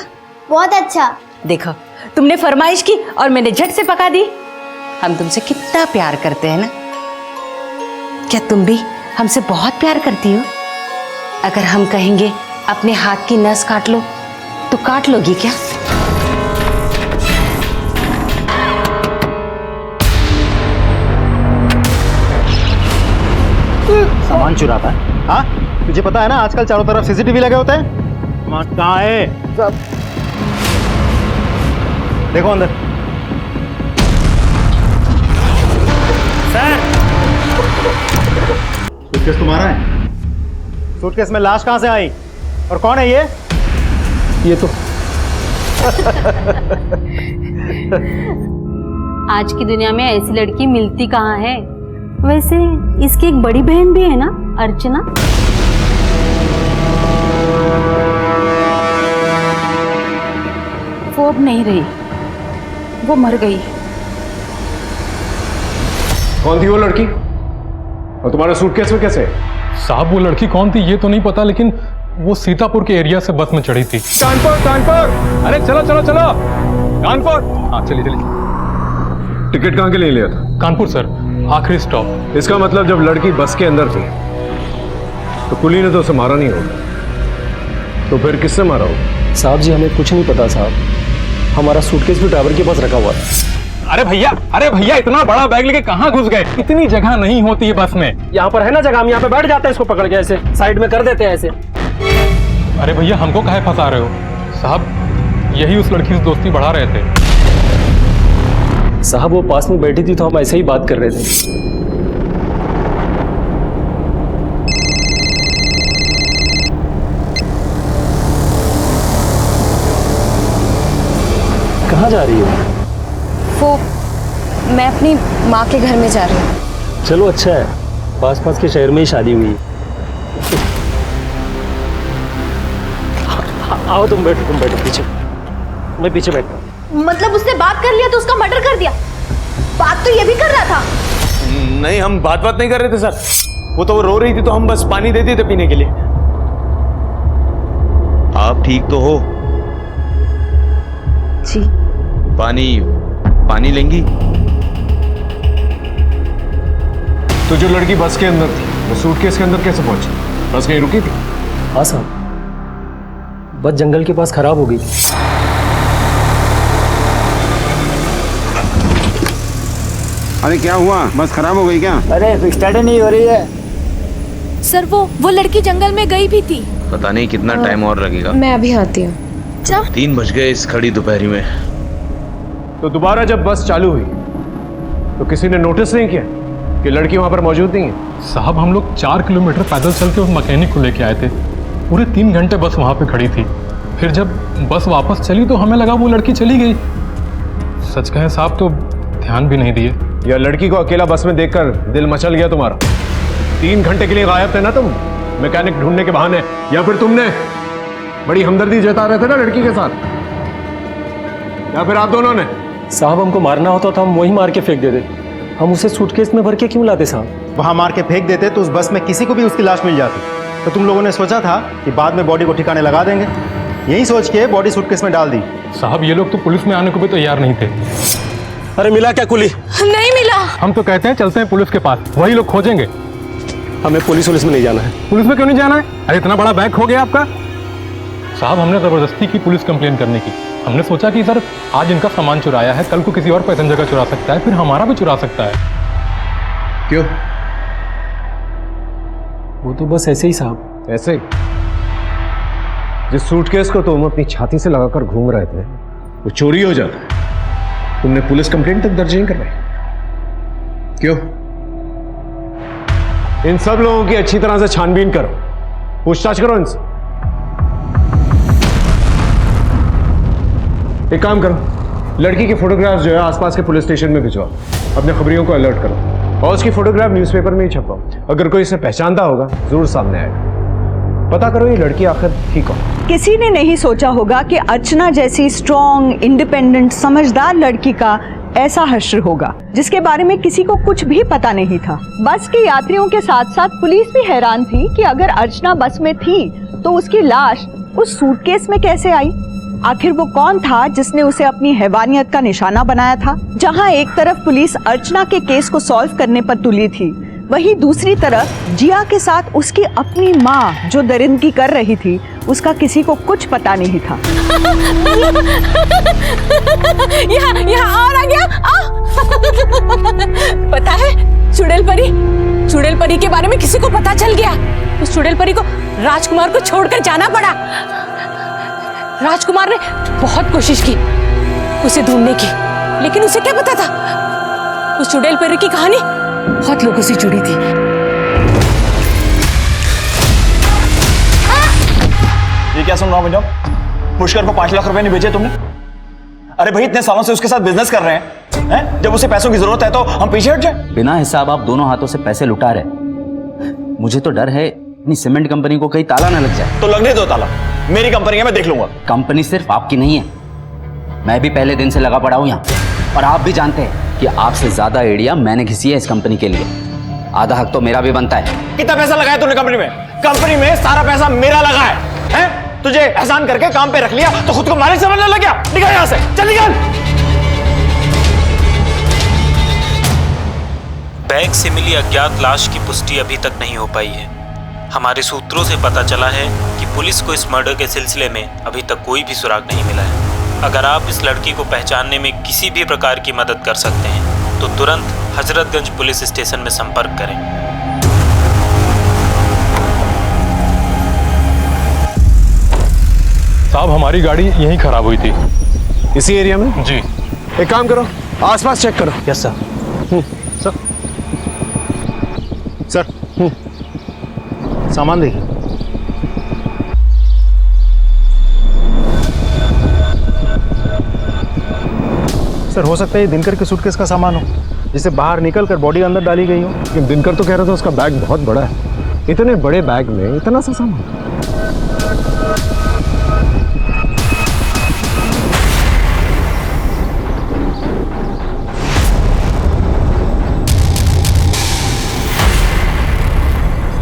बहुत अच्छा। देखो, तुमने फरमाइश की और मैंने झट से पका दी। हम तुमसे कितना प्यार करते हैं ना। क्या तुम भी हमसे बहुत प्यार करती हो? अगर हम कहेंगे अपने हाथ की नस काट लो तो काट लोगी क्या? सामान चुराता है? हाँ, तुझे पता है ना आजकल चारों तरफ सीसीटीवी लगे होते हैं। कहाँ है? देखो अंदर। सर, सूटकेस तुम्हारा है? सूटकेस में लाश कहाँ से आई और कौन है ये? ये तो आज की दुनिया में ऐसी लड़की मिलती कहाँ है? वैसे इसकी एक बड़ी बहन भी है ना, अर्चना। वो अब नहीं रही, वो मर गई। कौन थी वो लड़की और तुम्हारे सूटकेस में कैसे? साहब, वो लड़की कौन थी ये तो नहीं पता, लेकिन वो सीतापुर के एरिया से बस में चढ़ी थी। कानपुर। अरे चलो चलो चलो, कानपुर। हाँ चलिए चलिए। टिकट कहाँ के लिए लिया था? कानपुर सर, आखिरी स्टॉप। इसका मतलब जब लड़की बस के अंदर थी तो कुली ने तो उसे मारा नहीं होगा, तो फिर किससे मारा होगा? साहब जी, हमें कुछ नहीं पता साहब। हमारा सूटकेस भी ड्राइवर के पास रखा हुआ है। अरे भैया, इतना बड़ा बैग लेके कहाँ घुस गए? इतनी जगह नहीं होती है बस में। यहाँ पर है ना जगह, हम यहाँ पे बैठ जाते हैं, इसको पकड़ के ऐसे साइड में कर देते हैं ऐसे। अरे भैया, हमको काहे फंसा रहे हो? साहब, यही उस लड़की से दोस्ती बढ़ा रहे थे। साहब, वो पास में बैठी थी तो हम ऐसे ही बात कर रहे थे। कहाँ जा रही हो? वो मैं अपनी माँ के घर में जा रही हूँ। चलो अच्छा है, पास पास के शहर में ही शादी हुई। आओ तुम बैठो पीछे, मैं पीछे बैठता हूँ। मतलब उसने बात कर लिया तो उसका मर्डर कर दिया? बात तो ये भी कर रहा था। नहीं, हम बात नहीं कर रहे थे सर। वो तो रो रही थी तो हम बस पानी देते थे पीने के लिए। आप ठीक तो हो? जी। पानी लेंगी? तो जो लड़की बस के अंदर थी वो सूटकेस के अंदर कैसे पहुंची? बस कहीं रुकी थी? हाँ साहब, बस जंगल के पास खराब हो गई। अरे क्या हुआ, बस खराब हो गई क्या? अरे स्टार्ट नहीं हो रही है सर। वो लड़की जंगल में गई भी थी। पता नहीं कितना टाइम और लगेगा। मैं अभी आती हूँ। 3 बज गए इस खड़ी दोपहरी में। तो दोबारा जब बस चालू हुई तो किसी ने नोटिस नहीं किया कि लड़की वहां पर मौजूद नहीं है? साहब हम लोग 4 किलोमीटर पैदल चल के उस मैकेनिक को लेके आए थे। पूरे 3 घंटे बस वहां पे खड़ी थी। फिर जब बस वापस चली तो हमें लगा वो लड़की चली गई। सच कहें साहब तो ध्यान भी नहीं दिए। या लड़की को अकेला बस में देखकर दिल मचल गया तुम्हारा? 3 घंटे के लिए गायब थे ना तुम मैकेनिक ढूंढने के बहाने, या फिर तुमने बड़ी हमदर्दी जता रहे थे ना लड़की के साथ, या फिर आप दोनों ने? साहब हमको मारना होता तो हम वही मार के फेंक देते। हम उसे सूटकेस में भर के क्यों लाते साहब? वहां मार के फेंक देते तो उस बस में किसी को भी उसकी लाश मिल जाती। तो तुम लोगों ने सोचा था कि बाद में बॉडी को ठिकाने लगा देंगे, यही सोच के बॉडी सूटकेस में डाल दी। साहब ये लोग तो पुलिस में आने को भी तैयार नहीं थे। अरे मिला क्या कुली? नहीं मिला। हम तो कहते हैं चलते हैं पुलिस के पास, वही लोग खोजेंगे। हमें पुलिस में नहीं जाना है। पुलिस में क्यों नहीं जाना है? अरे इतना बड़ा बैग खो गया आपका। साहब हमने जबरदस्ती की पुलिस कंप्लेन करने की। हमने सोचा कि सर आज इनका सामान चुराया है, कल को किसी और पैसेंजर का चुरा सकता है, फिर हमारा भी चुरा सकता है। क्यों? वो तो बस ऐसे ही साहब। ऐसे ही? जिस सूटकेस को तुम अपनी छाती से लगाकर घूम रहे थे वो चोरी हो जाता है, तुमने पुलिस कंप्लेंट तक दर्ज नहीं करवाई। क्यों? इन सब लोगों की अच्छी तरह से छानबीन करो, पूछताछ करो इनसे। एक काम करो, लड़की के फोटोग्राफ्स जो है आसपास के पुलिस स्टेशन में भिजवाओ, अपने खबरियों को अलर्ट करो और उसकी फोटोग्राफ न्यूज़पेपर में ही छपवाओ। अगर कोई इसे पहचानता होगा जरूर सामने आएगा। पता करो ये लड़की आखिर ठीक हो। किसी ने नहीं सोचा होगा कि अर्चना जैसी स्ट्रॉन्ग, इंडिपेंडेंट, समझदार लड़की का ऐसा हश्र होगा जिसके बारे में किसी को कुछ भी पता नहीं था। बस के यात्रियों के साथ साथ पुलिस भी हैरान थी कि अगर अर्चना बस में थी तो उसकी लाश उस सूटकेस में कैसे आई। आखिर वो कौन था जिसने उसे अपनी हैवानियत का निशाना बनाया था? जहां एक तरफ पुलिस अर्चना के केस को सॉल्व करने पर तुली थी, वहीं दूसरी तरफ जिया के साथ उसकी अपनी माँ जो दरिंदगी कर रही थी, उसका किसी को कुछ पता नहीं था। यहाँ और आ गया। पता है चुड़ैल परी के बारे में किसी को पता चल गया। उस चुड़ैल परी को राजकुमार को छोड़कर जाना पड़ा। राजकुमार ने बहुत कोशिश की उसे ढूंढने की, लेकिन उसे क्या पता था उस चुड़ैल परी की कहानी बहुत लोगों से जुड़ी थी। ये क्या सुन रहा हूं मैं? पुष्कर को 5 लाख रुपए नहीं भेजे तुमने? अरे भाई इतने सालों से उसके साथ बिजनेस कर रहे हैं, जब उसे पैसों की जरूरत है तो हम पीछे हट जाए? बिना हिसाब आप दोनों हाथों से पैसे लुटा रहे। मुझे तो डर है अपनी सीमेंट कंपनी को कहीं ताला ना लग जाए। तो लगने दो ताला, मेरी कंपनी है, मैं देख लूंगा। कंपनी सिर्फ आपकी नहीं है, मैं भी पहले दिन से लगा पड़ा हूं यहाँ, और आप भी जानते हैं कि आपसे ज्यादा आइडिया मैंने घिसी है इस कंपनी के लिए। आधा हक तो मेरा भी बनता है। कितना पैसा लगाया तूने कंपनी में? कंपनी में सारा पैसा मेरा लगा है? तुझे एहसान करके काम पे रख लिया तो खुद को मालिक समझने लग गया? निकल यहां से, चल निकल। बैग से मिली अज्ञात लाश की पुष्टि अभी तक नहीं हो पाई है। हमारे सूत्रों से पता चला है कि पुलिस को इस मर्डर के सिलसिले में अभी तक कोई भी सुराग नहीं मिला है। अगर आप इस लड़की को पहचानने में किसी भी प्रकार की मदद कर सकते हैं तो तुरंत हजरतगंज पुलिस स्टेशन में संपर्क करें। साहब हमारी गाड़ी यहीं खराब हुई थी। इसी एरिया में? जी। एक काम करो, आसपास चेक करो। Yes sir. सर सर सामान देखिए। सर हो सकता है ये दिनकर के सूटकेस का सामान हो, जिसे बाहर निकल कर बॉडी अंदर डाली गई हो। लेकिन दिनकर तो कह रहा था उसका बैग बहुत बड़ा है। इतने बड़े बैग में इतना सा सामान?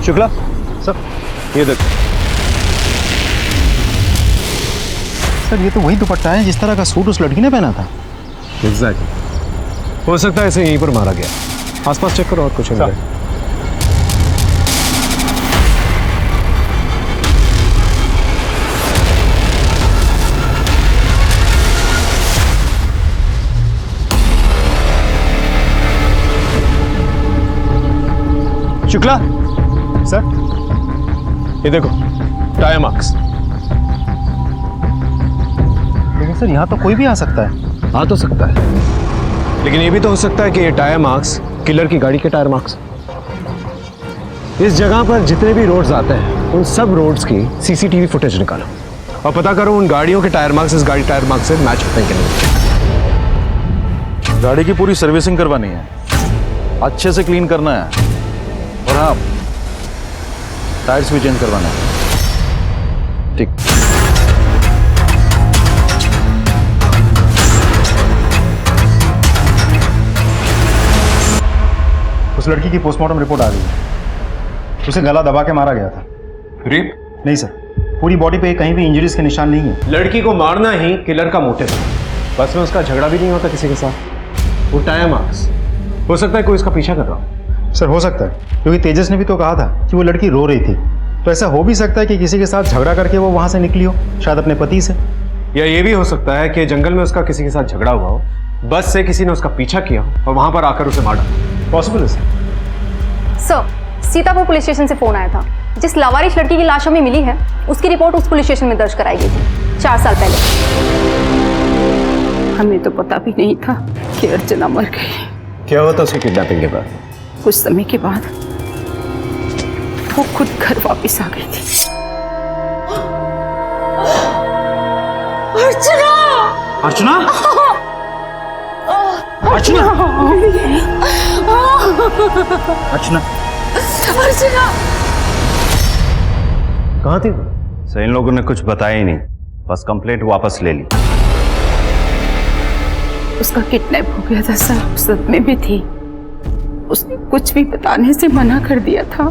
शुक्ला सर ये देखो सर, ये तो वही दुपट्टा है जिस तरह का सूट उस लड़की ने पहना था। एग्जैक्टली। हो सकता है इसे यहीं पर मारा गया। आसपास चेक करो और कुछ नहीं। शुक्ला सर, ये देखो टायर मार्क्स। लेकिन सर यहाँ तो कोई भी आ सकता है। आ तो सकता है, लेकिन ये भी तो हो सकता है कि ये टायर मार्क्स किलर की गाड़ी के टायर मार्क्स। इस जगह पर जितने भी रोड्स आते हैं उन सब रोड्स की सीसीटीवी फुटेज निकालो और पता करो उन गाड़ियों के टायर मार्क्स इस गाड़ी टायर मार्क्स से मैच होते हैं कि नहीं। गाड़ी की पूरी सर्विसिंग करवानी है, अच्छे से क्लीन करना है, और हाँ टायर्स भी चेंज करवाना है। ठीक। उस लड़की की पोस्टमार्टम रिपोर्ट आ गई है। उसे गला दबा के मारा गया था। रेप? नहीं सर, पूरी बॉडी पे कहीं भी इंजरीज के निशान नहीं है। लड़की को मारना ही किलर का मोटिव है। बस में उसका झगड़ा भी नहीं होता किसी के साथ। वो टायर मार्क्स हो सकता है कोई इसका पीछा कर रहा हो। सर हो सकता है, क्योंकि तेजस ने भी तो कहा था कि वो लड़की रो रही थी, तो ऐसा हो भी सकता है कि किसी के साथ झगड़ा करके वो वहां से निकली हो, शायद अपने पति से। या ये भी हो सकता है कि जंगल में उसका किसी के साथ झगड़ा हुआ हो, बस से किसी ने उसका पीछा किया और वहां पर आकर उसे मारा। पॉसिबल है सर। सीतापुर पुलिस स्टेशन से फोन आया था। जिस लावारिश लड़की की लाश हमें मिली है उसकी रिपोर्ट उस पुलिस स्टेशन में दर्ज कराई गई थी 4 साल पहले। हमें तो पता भी नहीं था कि अर्चना मर गई। क्या हुआ था उसकी किडनैपिंग के बाद? कुछ समय के बाद वो खुद घर वापस आ गई थी। अर्चना! अर्चना? अर्चना! अर्चना? अर्चना! कहाँ थी? सर इन लोगों ने कुछ बताया ही नहीं, बस कंप्लेंट वापस ले ली। उसका किडनैप हो गया था सर, सदमे में थी। उसने कुछ भी बताने से मना कर दिया था।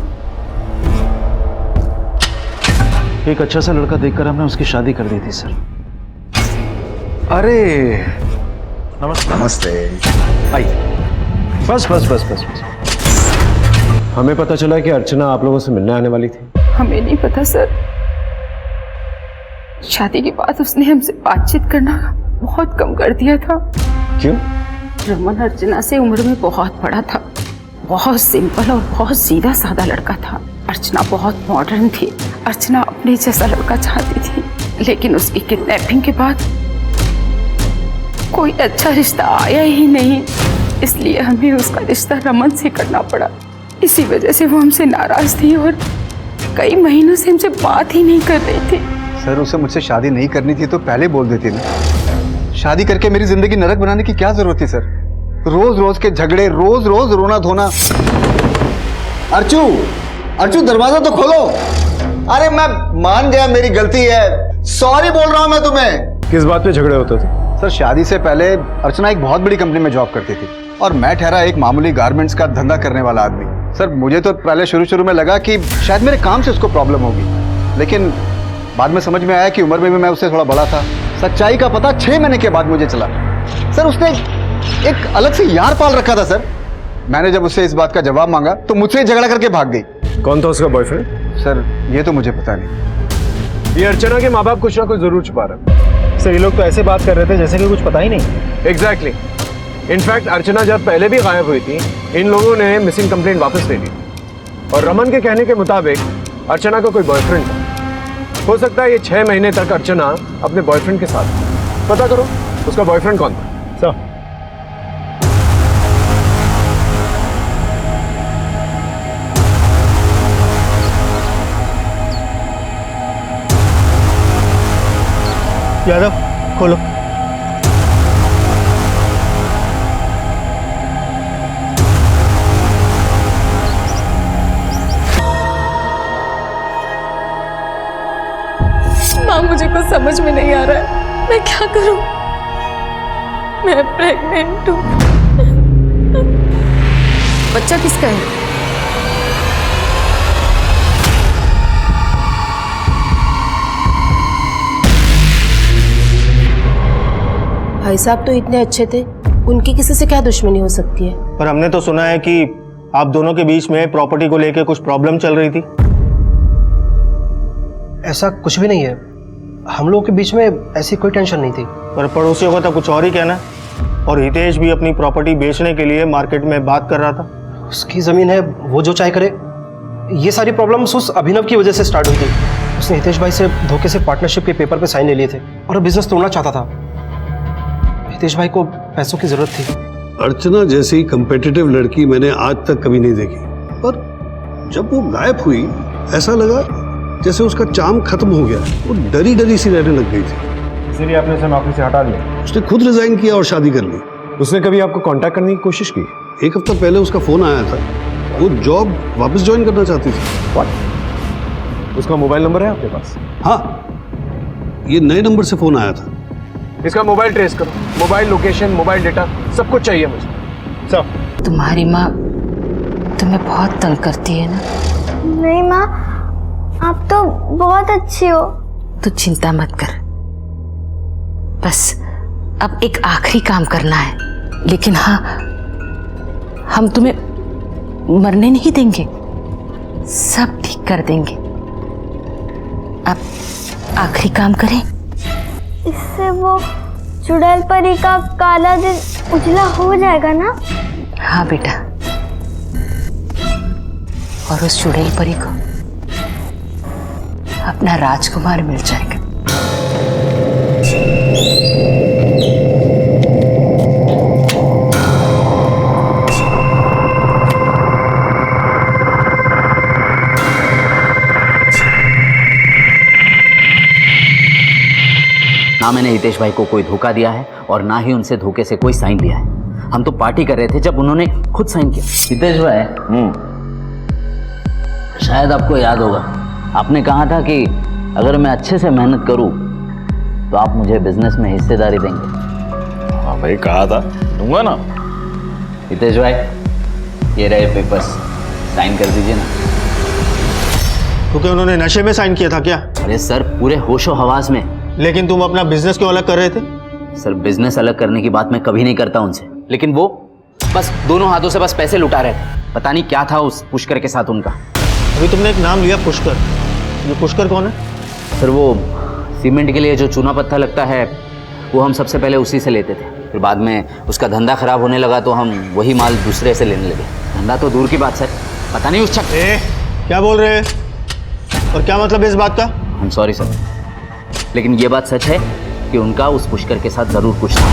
एक अच्छा सा लड़का देखकर हमने उसकी शादी कर दी थी सर। अरे नमस्ते। नमस्ते। आइए। बस बस बस बस बस। हमें पता चला कि अर्चना आप लोगों से मिलने आने वाली थी। हमें नहीं पता सर। शादी के बाद उसने हमसे बातचीत करना बहुत कम कर दिया था। क्यों? रमन अर्चना से उम्र में बहुत बड़ा था, बहुत सिंपल और बहुत सीधा साधा लड़का था। अर्चना बहुत मॉडर्न थी। अर्चना अपने जैसा लड़का चाहती थी, लेकिन उसकी किडनैपिंग के बाद कोई अच्छा रिश्ता आया ही नहीं, इसलिए हमें उसका रिश्ता रमन से करना पड़ा। इसी वजह से वो हमसे नाराज थी और कई महीनों से हमसे बात ही नहीं कर रही थी। सर उसे मुझसे शादी नहीं करनी थी तो पहले बोल देती ना। शादी करके मेरी जिंदगी नरक बनाने की क्या जरूरत थी सर? रोज रोज के झगड़े, रोज रोज रोना धोना। अर्चू, अर्चू दरवाजा तो खोलो। अरे मैं मान गया मेरी गलती है, सॉरी बोल रहा हूं मैं तुम्हें। किस बात पे झगड़े होते थे? सर शादी से पहले अर्चना एक बहुत बड़ी कंपनी में जॉब करती थी और मैं ठहरा एक मामूली गारमेंट्स का धंधा करने वाला आदमी। सर मुझे तो पहले शुरू में लगा कि शायद मेरे काम से उसको प्रॉब्लम होगी, लेकिन बाद में समझ में आया कि उम्र में भी मैं उससे थोड़ा बड़ा था। सच्चाई का पता 6 महीने के बाद मुझे चला। सर उसने एक अलग से यार पाल रखा था सर। मैंने जब उससे इस बात का जवाब मांगा तो मुझसे झगड़ा करके भाग गई। कौन था उसका बॉयफ्रेंड? सर ये तो मुझे पता नहीं। ये अर्चना के माँ बाप कुछ ना कुछ जरूर छुपा रहे। सर ये लोग तो ऐसे बात कर रहे थे जैसे कि कुछ पता ही नहीं। एग्जैक्टली। इनफैक्ट अर्चना जब पहले भी गायब हुई थी इन लोगों ने मिसिंग कंप्लेंट वापस ले ली और रमन के कहने के मुताबिक अर्चना का कोई बॉयफ्रेंड था। हो सकता है ये 6 महीने तक अर्चना अपने बॉयफ्रेंड के साथ। पता करो उसका बॉयफ्रेंड कौन था। सर यादव खोलो। माँ मुझे कुछ समझ में नहीं आ रहा है, मैं क्या करूं? मैं प्रेग्नेंट हूं। बच्चा किसका है? भाई साहब तो इतने अच्छे थे, उनकी किसी से क्या दुश्मनी हो सकती है? पर हमने तो सुना है कि आप दोनों के बीच में प्रॉपर्टी को लेकर कुछ प्रॉब्लम चल रही थी। ऐसा कुछ भी नहीं है, हम लोगों के बीच में ऐसी कोई टेंशन नहीं थी। पर पड़ोसियों का तो कुछ और ही कहना है, और हितेश भी अपनी प्रॉपर्टी बेचने के लिए मार्केट में बात कर रहा था। उसकी जमीन है, वो जो चाहे करे, ये सारी प्रॉब्लम्स उस अभिनव की वजह से स्टार्ट हुई थी। उसने हितेश भाई से धोखे से पार्टनरशिप के पेपर पे साइन ले लिए थे और बिजनेस तोड़ना चाहता था। हितेश भाई को पैसों की जरूरत थी। अर्चना जैसी कंपेटिटिव लड़की मैंने आज तक कभी नहीं देखी, पर जब वो गायब हुई ऐसा लगा जैसे उसका चार्म खत्म हो गया। वो डरी डरी सी रहने लग गई थी, इसीलिए आपने उसे नौकरी से हटा दिया। उसने खुद रिजाइन किया और शादी कर ली। उसने कभी आपको कांटेक्ट करने की कोशिश की? एक हफ्ता पहले उसका फोन आया था, वो जॉब वापस ज्वाइन करना चाहती थी। What? उसका मोबाइल नंबर है आपके पास? हाँ, ये नए नंबर से फोन आया था। इसका मोबाइल ट्रेस करो, मोबाइल लोकेशन, मोबाइल डेटा, सब कुछ चाहिए मुझे, सब। तुम्हारी माँ तुम्हें बहुत तंग करती है ना? नहीं माँ, आप तो बहुत अच्छी हो। तू चिंता मत कर, बस अब एक आखिरी काम करना है, लेकिन हाँ, हम तुम्हें मरने नहीं देंगे, सब ठीक कर देंगे। अब आखिरी काम करें। इससे वो चुड़ैल परी का काला दिल उजला हो जाएगा ना? हाँ बेटा, और उस चुड़ैल परी को अपना राजकुमार मिल जाएगा। ना मैंने हितेश भाई को कोई धोखा दिया है और ना ही उनसे धोखे से कोई साइन लिया है। हम तो पार्टी कर रहे थे जब उन्होंने खुद साइन किया। हितेश भाई, शायद आपको याद होगा, आपने कहा था कि अगर मैं अच्छे से मेहनत करूं तो आप मुझे बिजनेस में हिस्सेदारी देंगे। हाँ भाई, कहा था, दूंगा ना। हितेश भाई, ये रहे पेपर्स, साइन कर दीजिए ना। क्योंकि उन्होंने नशे में साइन किया था क्या? अरे सर, पूरे होशो हवास में। लेकिन तुम अपना बिजनेस क्यों अलग कर रहे थे? सर, बिजनेस अलग करने की बात मैं कभी नहीं करता उनसे, लेकिन वो बस दोनों हाथों से बस पैसे लुटा रहे थे। पता नहीं क्या था उस पुष्कर के साथ उनका। अभी तुमने एक नाम लिया, पुष्कर। ये पुष्कर कौन है? सर, वो सीमेंट के लिए जो चूना पत्थर लगता है वो हम सबसे पहले उसी से लेते थे। फिर बाद में उसका धंधा खराब होने लगा तो हम वही माल दूसरे से लेने लगे। धंधा तो दूर की बात सर, पता नहीं उस क्या बोल रहे हैं और क्या मतलब है इस बात का? आई एम सॉरी सर, लेकिन ये बात सच है कि उनका उस पुष्कर के साथ जरूर कुछ था।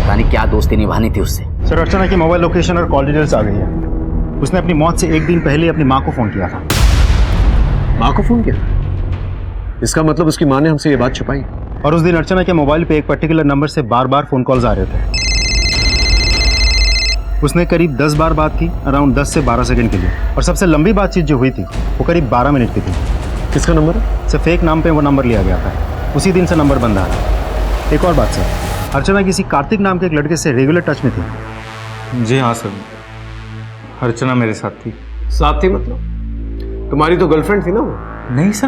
पता नहीं क्या दोस्ती निभानी थी उससे। सर, अर्चना की मोबाइल लोकेशन और कॉल डिटेल्स आ गई है। उसने अपनी मौत से एक दिन पहले अपनी माँ को फोन किया था। माँ को फोन किया? इसका मतलब उसकी माँ ने हमसे ये बात छुपाई। और उस दिन अर्चना के मोबाइल पे एक पर्टिकुलर नंबर से बार बार फोन कॉल्स आ रहे थे। उसने करीब 10 बार बात की, अराउंड 10 से 12 सेकंड के लिए, और सबसे लंबी बातचीत जो हुई थी वो करीब 12 मिनट की थी। किसका नंबर है? सर, फेक नाम पे वो नंबर लिया गया था। उसी दिन से नंबर बंद आ रहा। एक और बात सर, अर्चना किसी कार्तिक नाम के एक लड़के से रेगुलर टच में थी। जी हाँ सर, अर्चना मेरे साथ थी। साथ थी मतलब? तुम्हारी तो गर्लफ्रेंड थी ना वो? नहीं सर,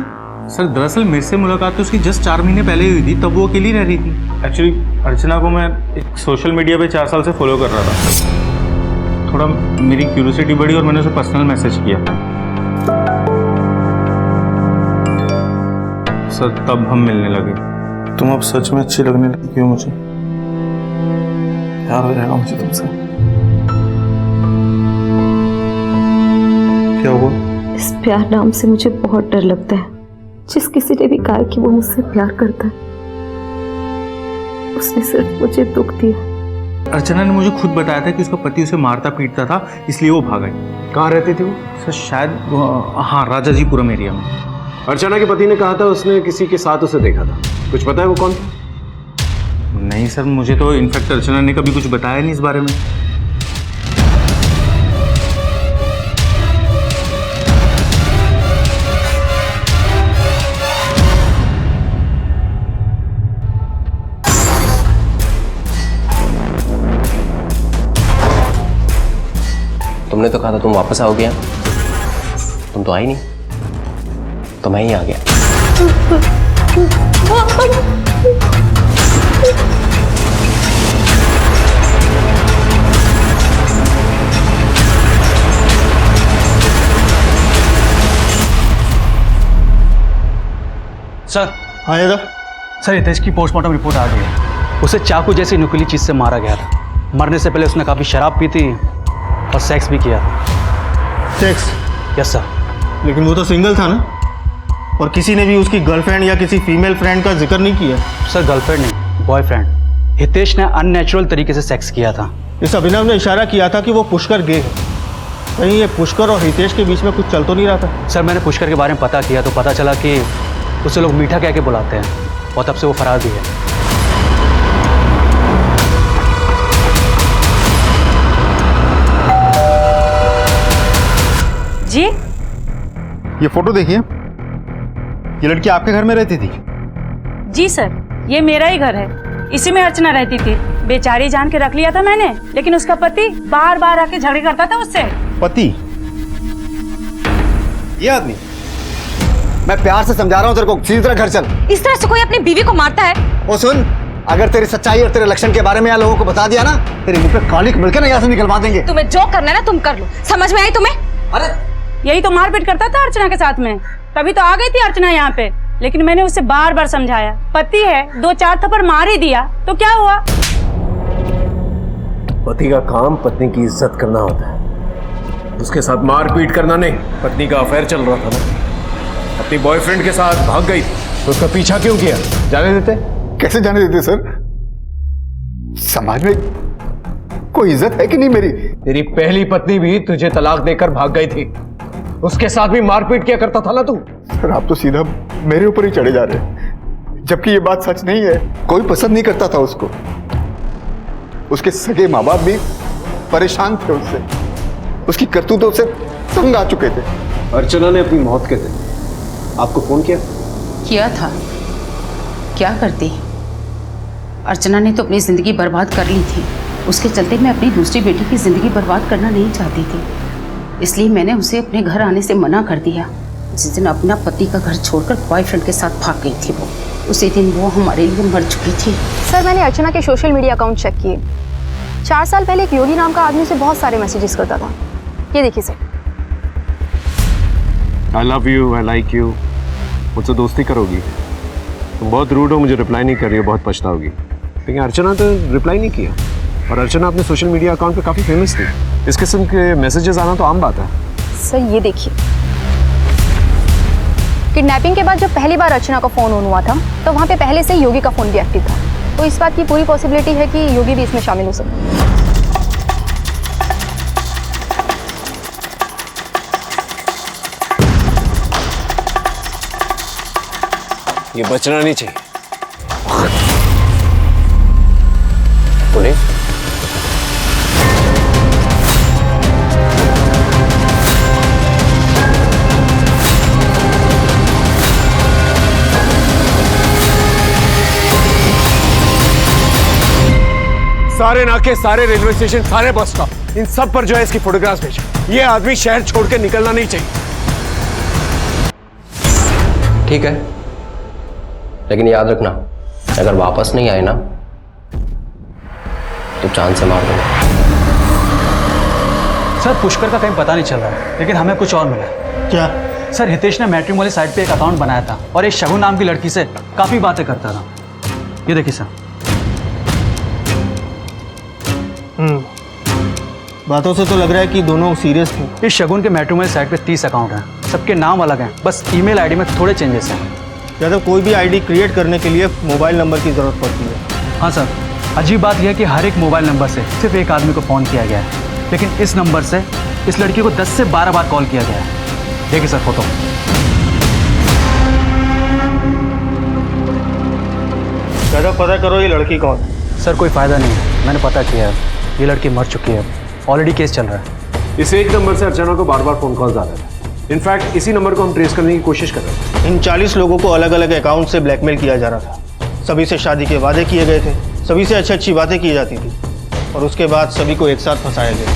दरअसल मेरे से मुलाकात तो उसकी जस्ट 4 महीने पहले ही हुई थी, तब वो अकेली रह रही थी। एक्चुअली अर्चना को मैं एक सोशल मीडिया पे 4 साल से फॉलो कर रहा था। थोड़ा मेरी क्यूरियोसिटी बढ़ी और मैंने उसे पर्सनल मैसेज किया सर, तब हम मिलने लगे। तुम अब सच में अच्छी लगने लगी हो मुझे। प्यार हो जाएगा मुझे तुमसे। क्या हुआ? इस प्यार नाम से मुझे बहुत डर लगता है। जिस किसी ने भी कहा कि वो मुझसे प्यार करता है, उसने सिर्फ मुझे दुख दिया। अर्चना ने मुझे खुद बताया था कि उसका पति उसे मारता पीटता था, इसलिए वो भाग गई। कहाँ रहती थी वो? सर, शायद हाँ, राजाजीपुरम एरिया में। अर्चना के पति ने कहा था उसने किसी के साथ उसे देखा था। कुछ पता है वो कौन था? नहीं सर, मुझे तो इनफैक्ट अर्चना ने कभी कुछ बताया नहीं इस बारे में। तुमने तो कहा था तुम वापस आओगे, तुम तो आई नहीं, तो मैं ही आ गया। सर, हाँ दादा। सर, हितेश की पोस्टमार्टम रिपोर्ट आ गई है। उसे चाकू जैसी नुकीली चीज से मारा गया था। मरने से पहले उसने काफी शराब पी थी और सेक्स भी किया था। सेक्स? Yes sir. लेकिन वो तो सिंगल था ना, और किसी ने भी उसकी गर्लफ्रेंड या किसी फीमेल फ्रेंड का जिक्र नहीं किया। सर गर्लफ्रेंड नहीं, बॉयफ्रेंड। हितेश ने अननेचुरल तरीके से सेक्स किया था। इस अभिनव ने इशारा किया था कि वो पुष्कर गे है। कहीं ये पुष्कर और हितेश के बीच में कुछ चल तो नहीं रहा था? सर मैंने पुष्कर के बारे में पता किया तो पता चला कि उसे लोग मीठा कह के बुलाते हैं और तब से वो फरार भी है। जी ये फोटो देखिए, ये लड़की आपके घर में रहती थी? जी सर, ये मेरा ही घर है। इसी में अर्चना रहती थी। बेचारी जान के रख लिया था मैंने, लेकिन उसका पति बार बार आके झगड़े करता था उससे। पति? ये आदमी? मैं प्यार से समझा रहा हूँ तेरे को, सीधी तरह घर चल। इस तरह से कोई अपनी बीवी को मारता है? ओ सुन, अगर तेरी सच्चाई और तेरे लक्षण के बारे में यहाँ लोगों को बता दिया ना, तेरे मुंह पे कालिक मिलकर ना यहाँ से निकलवा देंगे। तुम्हें जो करना है ना तुम कर लो, समझ में आई तुम्हें? अरे यही तो मारपीट करता था अर्चना के साथ में, तभी तो आ गई थी अर्चना यहाँ पे। लेकिन मैंने उसे बार बार समझाया, पति है, 2-4 थप्पड़ मार ही दिया तो क्या हुआ? पति का काम पत्नी की इज्जत करना होता है, उसके साथ मारपीट करना नहीं। पत्नी का अफेयर चल रहा था ना, अपनी बॉयफ्रेंड के साथ भाग गई तो उसका पीछा क्यों किया? जाने देते? कैसे जाने देते सर? समाज में कोई इज्जत है कि नहीं मेरी? तेरी पहली पत्नी भी तुझे तलाक देकर भाग गई थी, उसके साथ भी मारपीट किया करता था ना तू। सर आप तो सीधा मेरे ऊपर ही चढ़े जा रहे हैं, जबकि ये बात सच नहीं है। कोई पसंद नहीं करता था उसको, उसके सगे माँ बाप भी परेशान थे उससे, उसकी करतूतों से तंग आ चुके थे। अर्चना ने अपनी मौत के दिन आपको फोन किया था, क्या करती? अर्चना ने तो अपनी जिंदगी बर्बाद कर ली थी, उसके चलते मैं अपनी दूसरी बेटी की जिंदगी बर्बाद करना नहीं चाहती थी, इसलिए मैंने उसे अपने घर आने से मना कर दिया। जिस दिन अपना पति का घर छोड़कर बॉयफ्रेंड के साथ भाग गई थी वो, उसी दिन वो हमारे लिए मर चुकी थी। सर मैंने अर्चना के सोशल मीडिया अकाउंट चेक किए। 4 साल पहले एक योगी नाम का आदमी उसे बहुत सारे मैसेजेस करता था। ये देखिए sir. I love you, I like you, मुझसे दोस्ती करोगी? तुम बहुत रूड हो, मुझे रिप्लाई नहीं कर रही हो, बहुत पछताओगी। लेकिन अर्चना तो रिप्लाई नहीं किया, और अर्चना अपने सोशल मीडिया अकाउंट पे काफ़ी फेमस थी। इस किस्म के मैसेजेस आना तो आम बात है। सर ये देखिए, किडनैपिंग के बाद जब पहली बार अर्चना का फ़ोन ऑन हुआ था तो वहाँ पे पहले से ही योगी का फ़ोन भी एक्टिव था, तो इस बात की पूरी पॉसिबिलिटी है कि योगी भी इसमें शामिल हो सकता है। ये बचना नहीं चाहिए। पुलिस? सारे नाके, सारे रेलवे स्टेशन, सारे बस स्टॉप, इन सब पर जो है इसकी फोटोग्राफ्स भेजो। ये आदमी शहर छोड़ के निकलना नहीं चाहिए। ठीक है, लेकिन याद रखना, अगर वापस नहीं आए ना तो चांद से मार देना। सर पुष्कर का कहीं पता नहीं चल रहा है, लेकिन हमें कुछ और मिला। क्या? सर हितेश ने मैट्रिमोनी साइट पे एक अकाउंट बनाया था और एक शगुन नाम की लड़की से काफी बातें करता था। ये देखिए सर। बातों से तो लग रहा है कि दोनों सीरियस थे। इस शगुन के मैट्रिमोनी साइट पे 30 अकाउंट हैं, सबके नाम अलग हैं, बस ईमेल आईडी में थोड़े चेंजेस हैं। यादव, कोई भी आईडी क्रिएट करने के लिए मोबाइल नंबर की जरूरत पड़ती है। हाँ सर, अजीब बात यह है कि हर एक मोबाइल नंबर से सिर्फ एक आदमी को फ़ोन किया गया है, लेकिन इस नंबर से इस लड़की को 10 से 12 बार कॉल किया गया है। देखिए सर फोटो। यादव, पता करो ये लड़की कौन? सर कोई फ़ायदा नहीं है, मैंने पता किया है, ये लड़की मर चुकी है, ऑलरेडी केस चल रहा है। इस एक नंबर से अर्चना को बार बार फोन कॉल्स आ रहे थे। इनफैक्ट इसी नंबर को हम ट्रेस करने की कोशिश कर रहे थे। इन 40 लोगों को अलग अलग अकाउंट से ब्लैकमेल किया जा रहा था। सभी से शादी के वादे किए गए थे, सभी से अच्छी अच्छी बातें की जाती थी, और उसके बाद सभी को एक साथ फंसाया गया।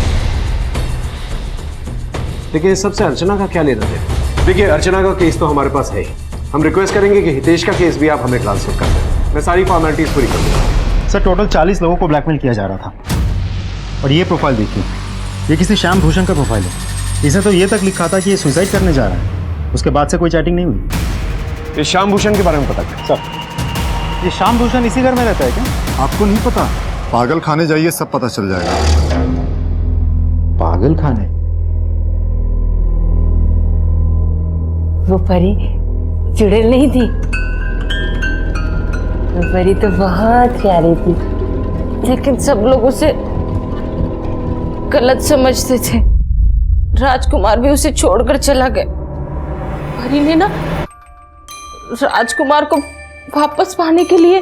लेकिन इस सबसे अर्चना का क्या लेना है? देखिए, अर्चना का केस तो हमारे पास है ही। हम रिक्वेस्ट करेंगे कि हितेश का केस भी आप हमें ट्रांसफर कर दें। मैं सारी फॉर्मेलिटीज पूरी कर दूंगा। सर टोटल 40 लोगों को ब्लैकमेल किया जा रहा था, और ये प्रोफाइल देखिए, ये किसी श्याम भूषण का प्रोफाइल है। इसने तो ये तक लिखा था कि ये सुसाइड करने जा रहा है, उसके बाद से कोई चैटिंग नहीं हुई। ये श्याम भूषण के बारे में पता क्या? सर ये श्याम भूषण इसी घर में रहता है क्या? आपको नहीं पता? पागल खाने जाइए, सब पता चल जाएगा। पागल खाने? वो परी चुड़ैल नहीं थी, वो परी तो बहुत प्यारी थी, लेकिन सब लोग उसे गलत समझते थे। राजकुमार भी उसे छोड़कर चला गया। परी ने ना राजकुमार को वापस पाने के लिए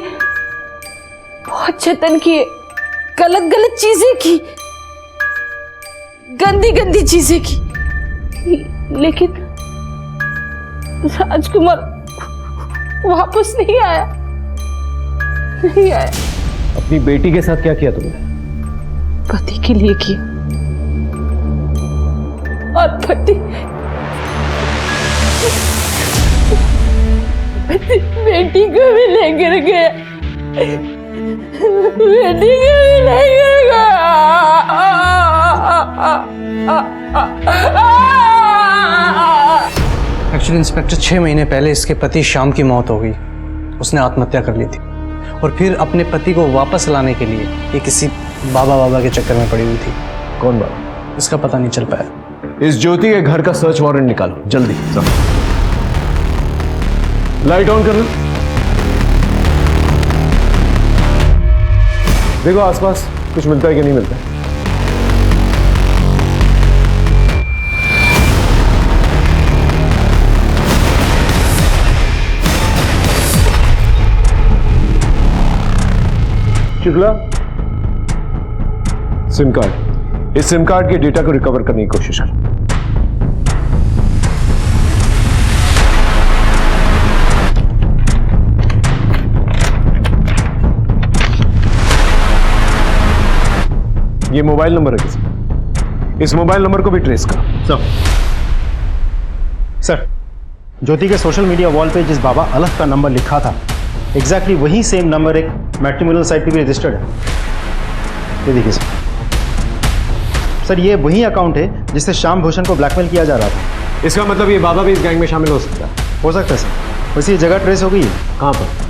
बहुत जतन किए, गलत गलत चीजें की, गंदी गंदी चीजें की, लेकिन राजकुमार वापस नहीं आया, नहीं आया। अपनी बेटी के साथ क्या किया तुमने? पति के लिए किया, और पति बेटी को भी लेकर गया, बेटी को भी लेकर गया। एक्चुअली इंस्पेक्टर 6 महीने पहले इसके पति श्याम की मौत हो गई। उसने आत्महत्या कर ली थी और फिर अपने पति को वापस लाने के लिए ये किसी बाबा के चक्कर में पड़ी हुई थी। कौन बाबा? इसका पता नहीं चल पाया। इस ज्योति के घर का सर्च वारंट निकालो जल्दी। लाइट ऑन कर लो। देखो आसपास कुछ मिलता है कि नहीं मिलता है। शुक्ला, सिम कार्ड, इस सिम कार्ड के डेटा को रिकवर करने की कोशिश कर। ये मोबाइल नंबर है किसी, इस मोबाइल नंबर को भी ट्रेस करो। सर, ज्योति के सोशल मीडिया वॉल पे जिस बाबा अलग का नंबर लिखा था, एग्जैक्टली वही सेम नंबर एक मैट्रिमोनियल साइट पे भी रजिस्टर्ड है। ये देखिए सर, ये वही अकाउंट है जिससे श्याम भूषण को ब्लैकमेल किया जा रहा था। इसका मतलब ये बाबा भी इस गैंग में शामिल हो सकता है? हो सकता है सर। वैसे ये जगह ट्रेस हो गई है। कहाँ पर?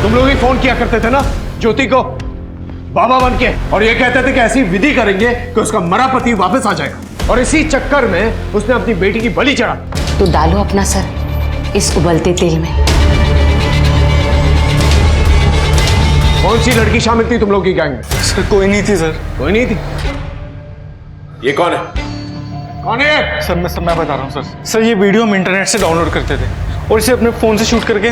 तुम लोग ही फोन किया करते थे ना ज्योति को बाबा बन के, और ये कहते थे कि ऐसी विधि करेंगे कि उसका मरा पति वापस आ जाएगा, और इसी चक्कर में उसने अपनी बेटी की बलि चढ़ा। तो डालो अपना सर इस उबलते तेल में। कौन सी लड़की शामिल थी तुम लोग की गैंग में? सर कोई नहीं थी सर। कोई नहीं थी? ये कौन है? कौन है? सर मैं बता रहा हूँ सर ये वीडियो हम इंटरनेट से डाउनलोड करते थे और इसे अपने फोन से शूट करके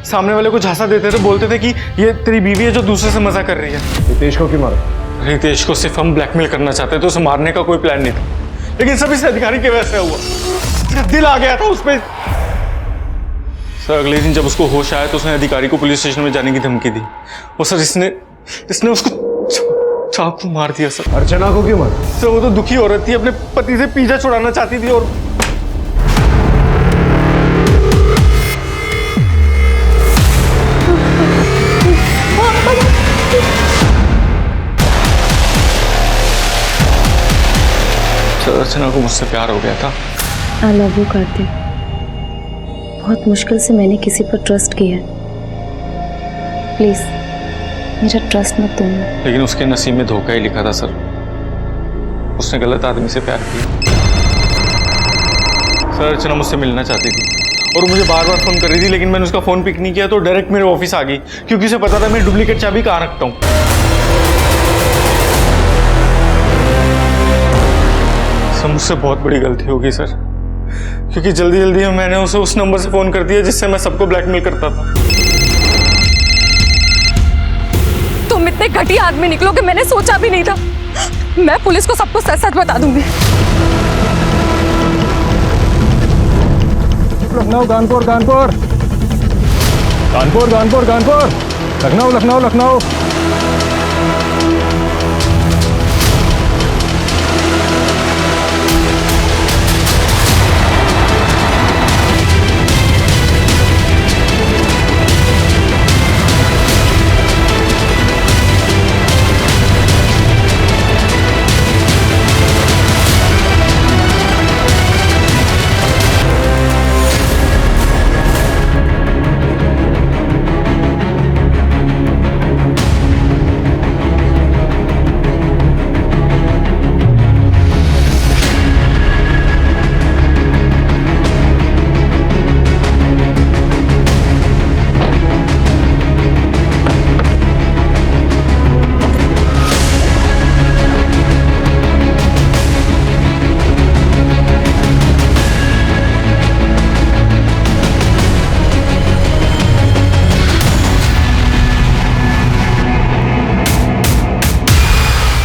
सामने वाले को झांसा देते थे, बोलते थे कि ये तेरी बीवी है जो दूसरे से मजा कर रही है। रितेश को क्यों मारा? रितेश को सिर्फ हम ब्लैकमेल करना चाहते थे, उसे मारने का कोई प्लान नहीं था, लेकिन सब इस अधिकारी के वजह से हुआ। दिल आ गया था उस पर। सर अगले दिन जब उसको होश आया तो उसने अधिकारी को पुलिस स्टेशन में जाने की धमकी दी और सर इसने उसको चाकू मार दिया सर। अर्चना को क्यों मारा? सर वो तो दुखी औरत थी, अपने पति से पीछा छुड़ाना चाहती थी और अर्चना को मुझसे प्यार हो गया था। आई लव यू कार्तिक। बहुत मुश्किल से मैंने किसी पर ट्रस्ट किया है, प्लीज मेरा ट्रस्ट मत तोड़ना। लेकिन उसके नसीब में धोखा ही लिखा था सर, उसने गलत आदमी से प्यार किया। सर अर्चना मुझसे मिलना चाहती थी और मुझे बार बार फोन कर रही थी, लेकिन मैंने उसका फोन पिक नहीं किया तो डायरेक्ट मेरे ऑफिस आ गई, क्योंकि उसे पता था मैं डुप्लीकेट चाबी कहाँ रखता हूँ। सर मुझसे बहुत बड़ी गलती होगी सर, क्योंकि जल्दी जल्दी में मैंने उसे उस नंबर से फोन कर दिया जिससे मैं सबको ब्लैकमेल करता था। तुम इतने घटिया आदमी निकलोगे मैंने सोचा भी नहीं था। मैं पुलिस को सबको सच सच बता दूंगी। लखनऊ कानपुर कानपुर कानपुर कानपुर कानपुर, लखनऊ लखनऊ लखनऊ।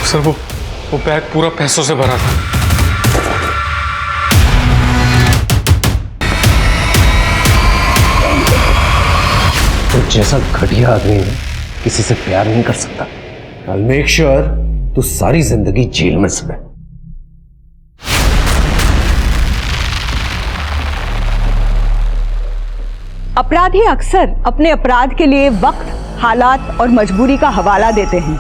सर वो बैग पूरा पैसों से भरा था। तो जैसा घटिया आदमी है किसी से प्यार नहीं कर सकता। I'll make sure तू सारी जिंदगी जेल में सड़े। अपराधी अक्सर अपने अपराध के लिए वक्त, हालात और मजबूरी का हवाला देते हैं,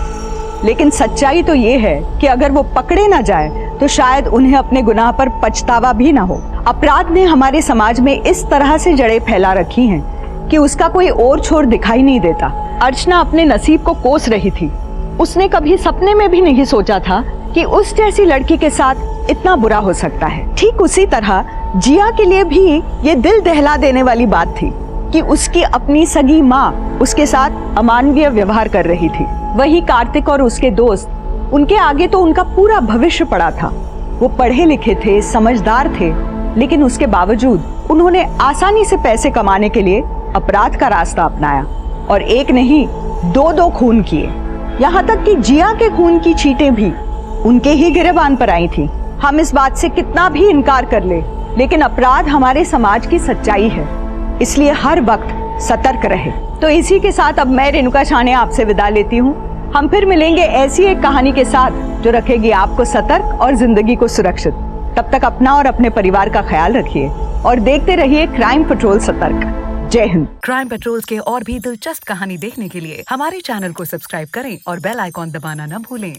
लेकिन सच्चाई तो ये है कि अगर वो पकड़े ना जाए तो शायद उन्हें अपने गुनाह पर पछतावा भी ना हो। अपराध ने हमारे समाज में इस तरह से जड़ें फैला रखी हैं कि उसका कोई और छोर दिखाई नहीं देता। अर्चना अपने नसीब को कोस रही थी। उसने कभी सपने में भी नहीं सोचा था कि उस जैसी लड़की के साथ इतना बुरा हो सकता है। ठीक उसी तरह जिया के लिए भी ये दिल दहला देने वाली बात थी कि उसकी अपनी सगी माँ उसके साथ अमानवीय व्यवहार कर रही थी। वही कार्तिक और उसके दोस्त, उनके आगे तो उनका पूरा भविष्य पड़ा था। वो पढ़े लिखे थे, समझदार थे, लेकिन उसके बावजूद उन्होंने आसानी से पैसे कमाने के लिए अपराध का रास्ता अपनाया और एक नहीं दो खून किए। यहाँ तक कि जिया के खून की चीटें भी उनके ही गिरेबान पर आई थी। हम इस बात से कितना भी इनकार कर ले, लेकिन अपराध हमारे समाज की सच्चाई है, इसलिए हर वक्त सतर्क रहे। तो इसी के साथ अब मैं रेणुका शाने आपसे विदा लेती हूँ। हम फिर मिलेंगे ऐसी एक कहानी के साथ जो रखेगी आपको सतर्क और जिंदगी को सुरक्षित। तब तक अपना और अपने परिवार का ख्याल रखिए और देखते रहिए क्राइम पेट्रोल सतर्क। जय हिंद। क्राइम पेट्रोल के और भी दिलचस्प कहानी देखने के लिए हमारे चैनल को सब्सक्राइब करें और बेल आइकॉन दबाना न भूलें।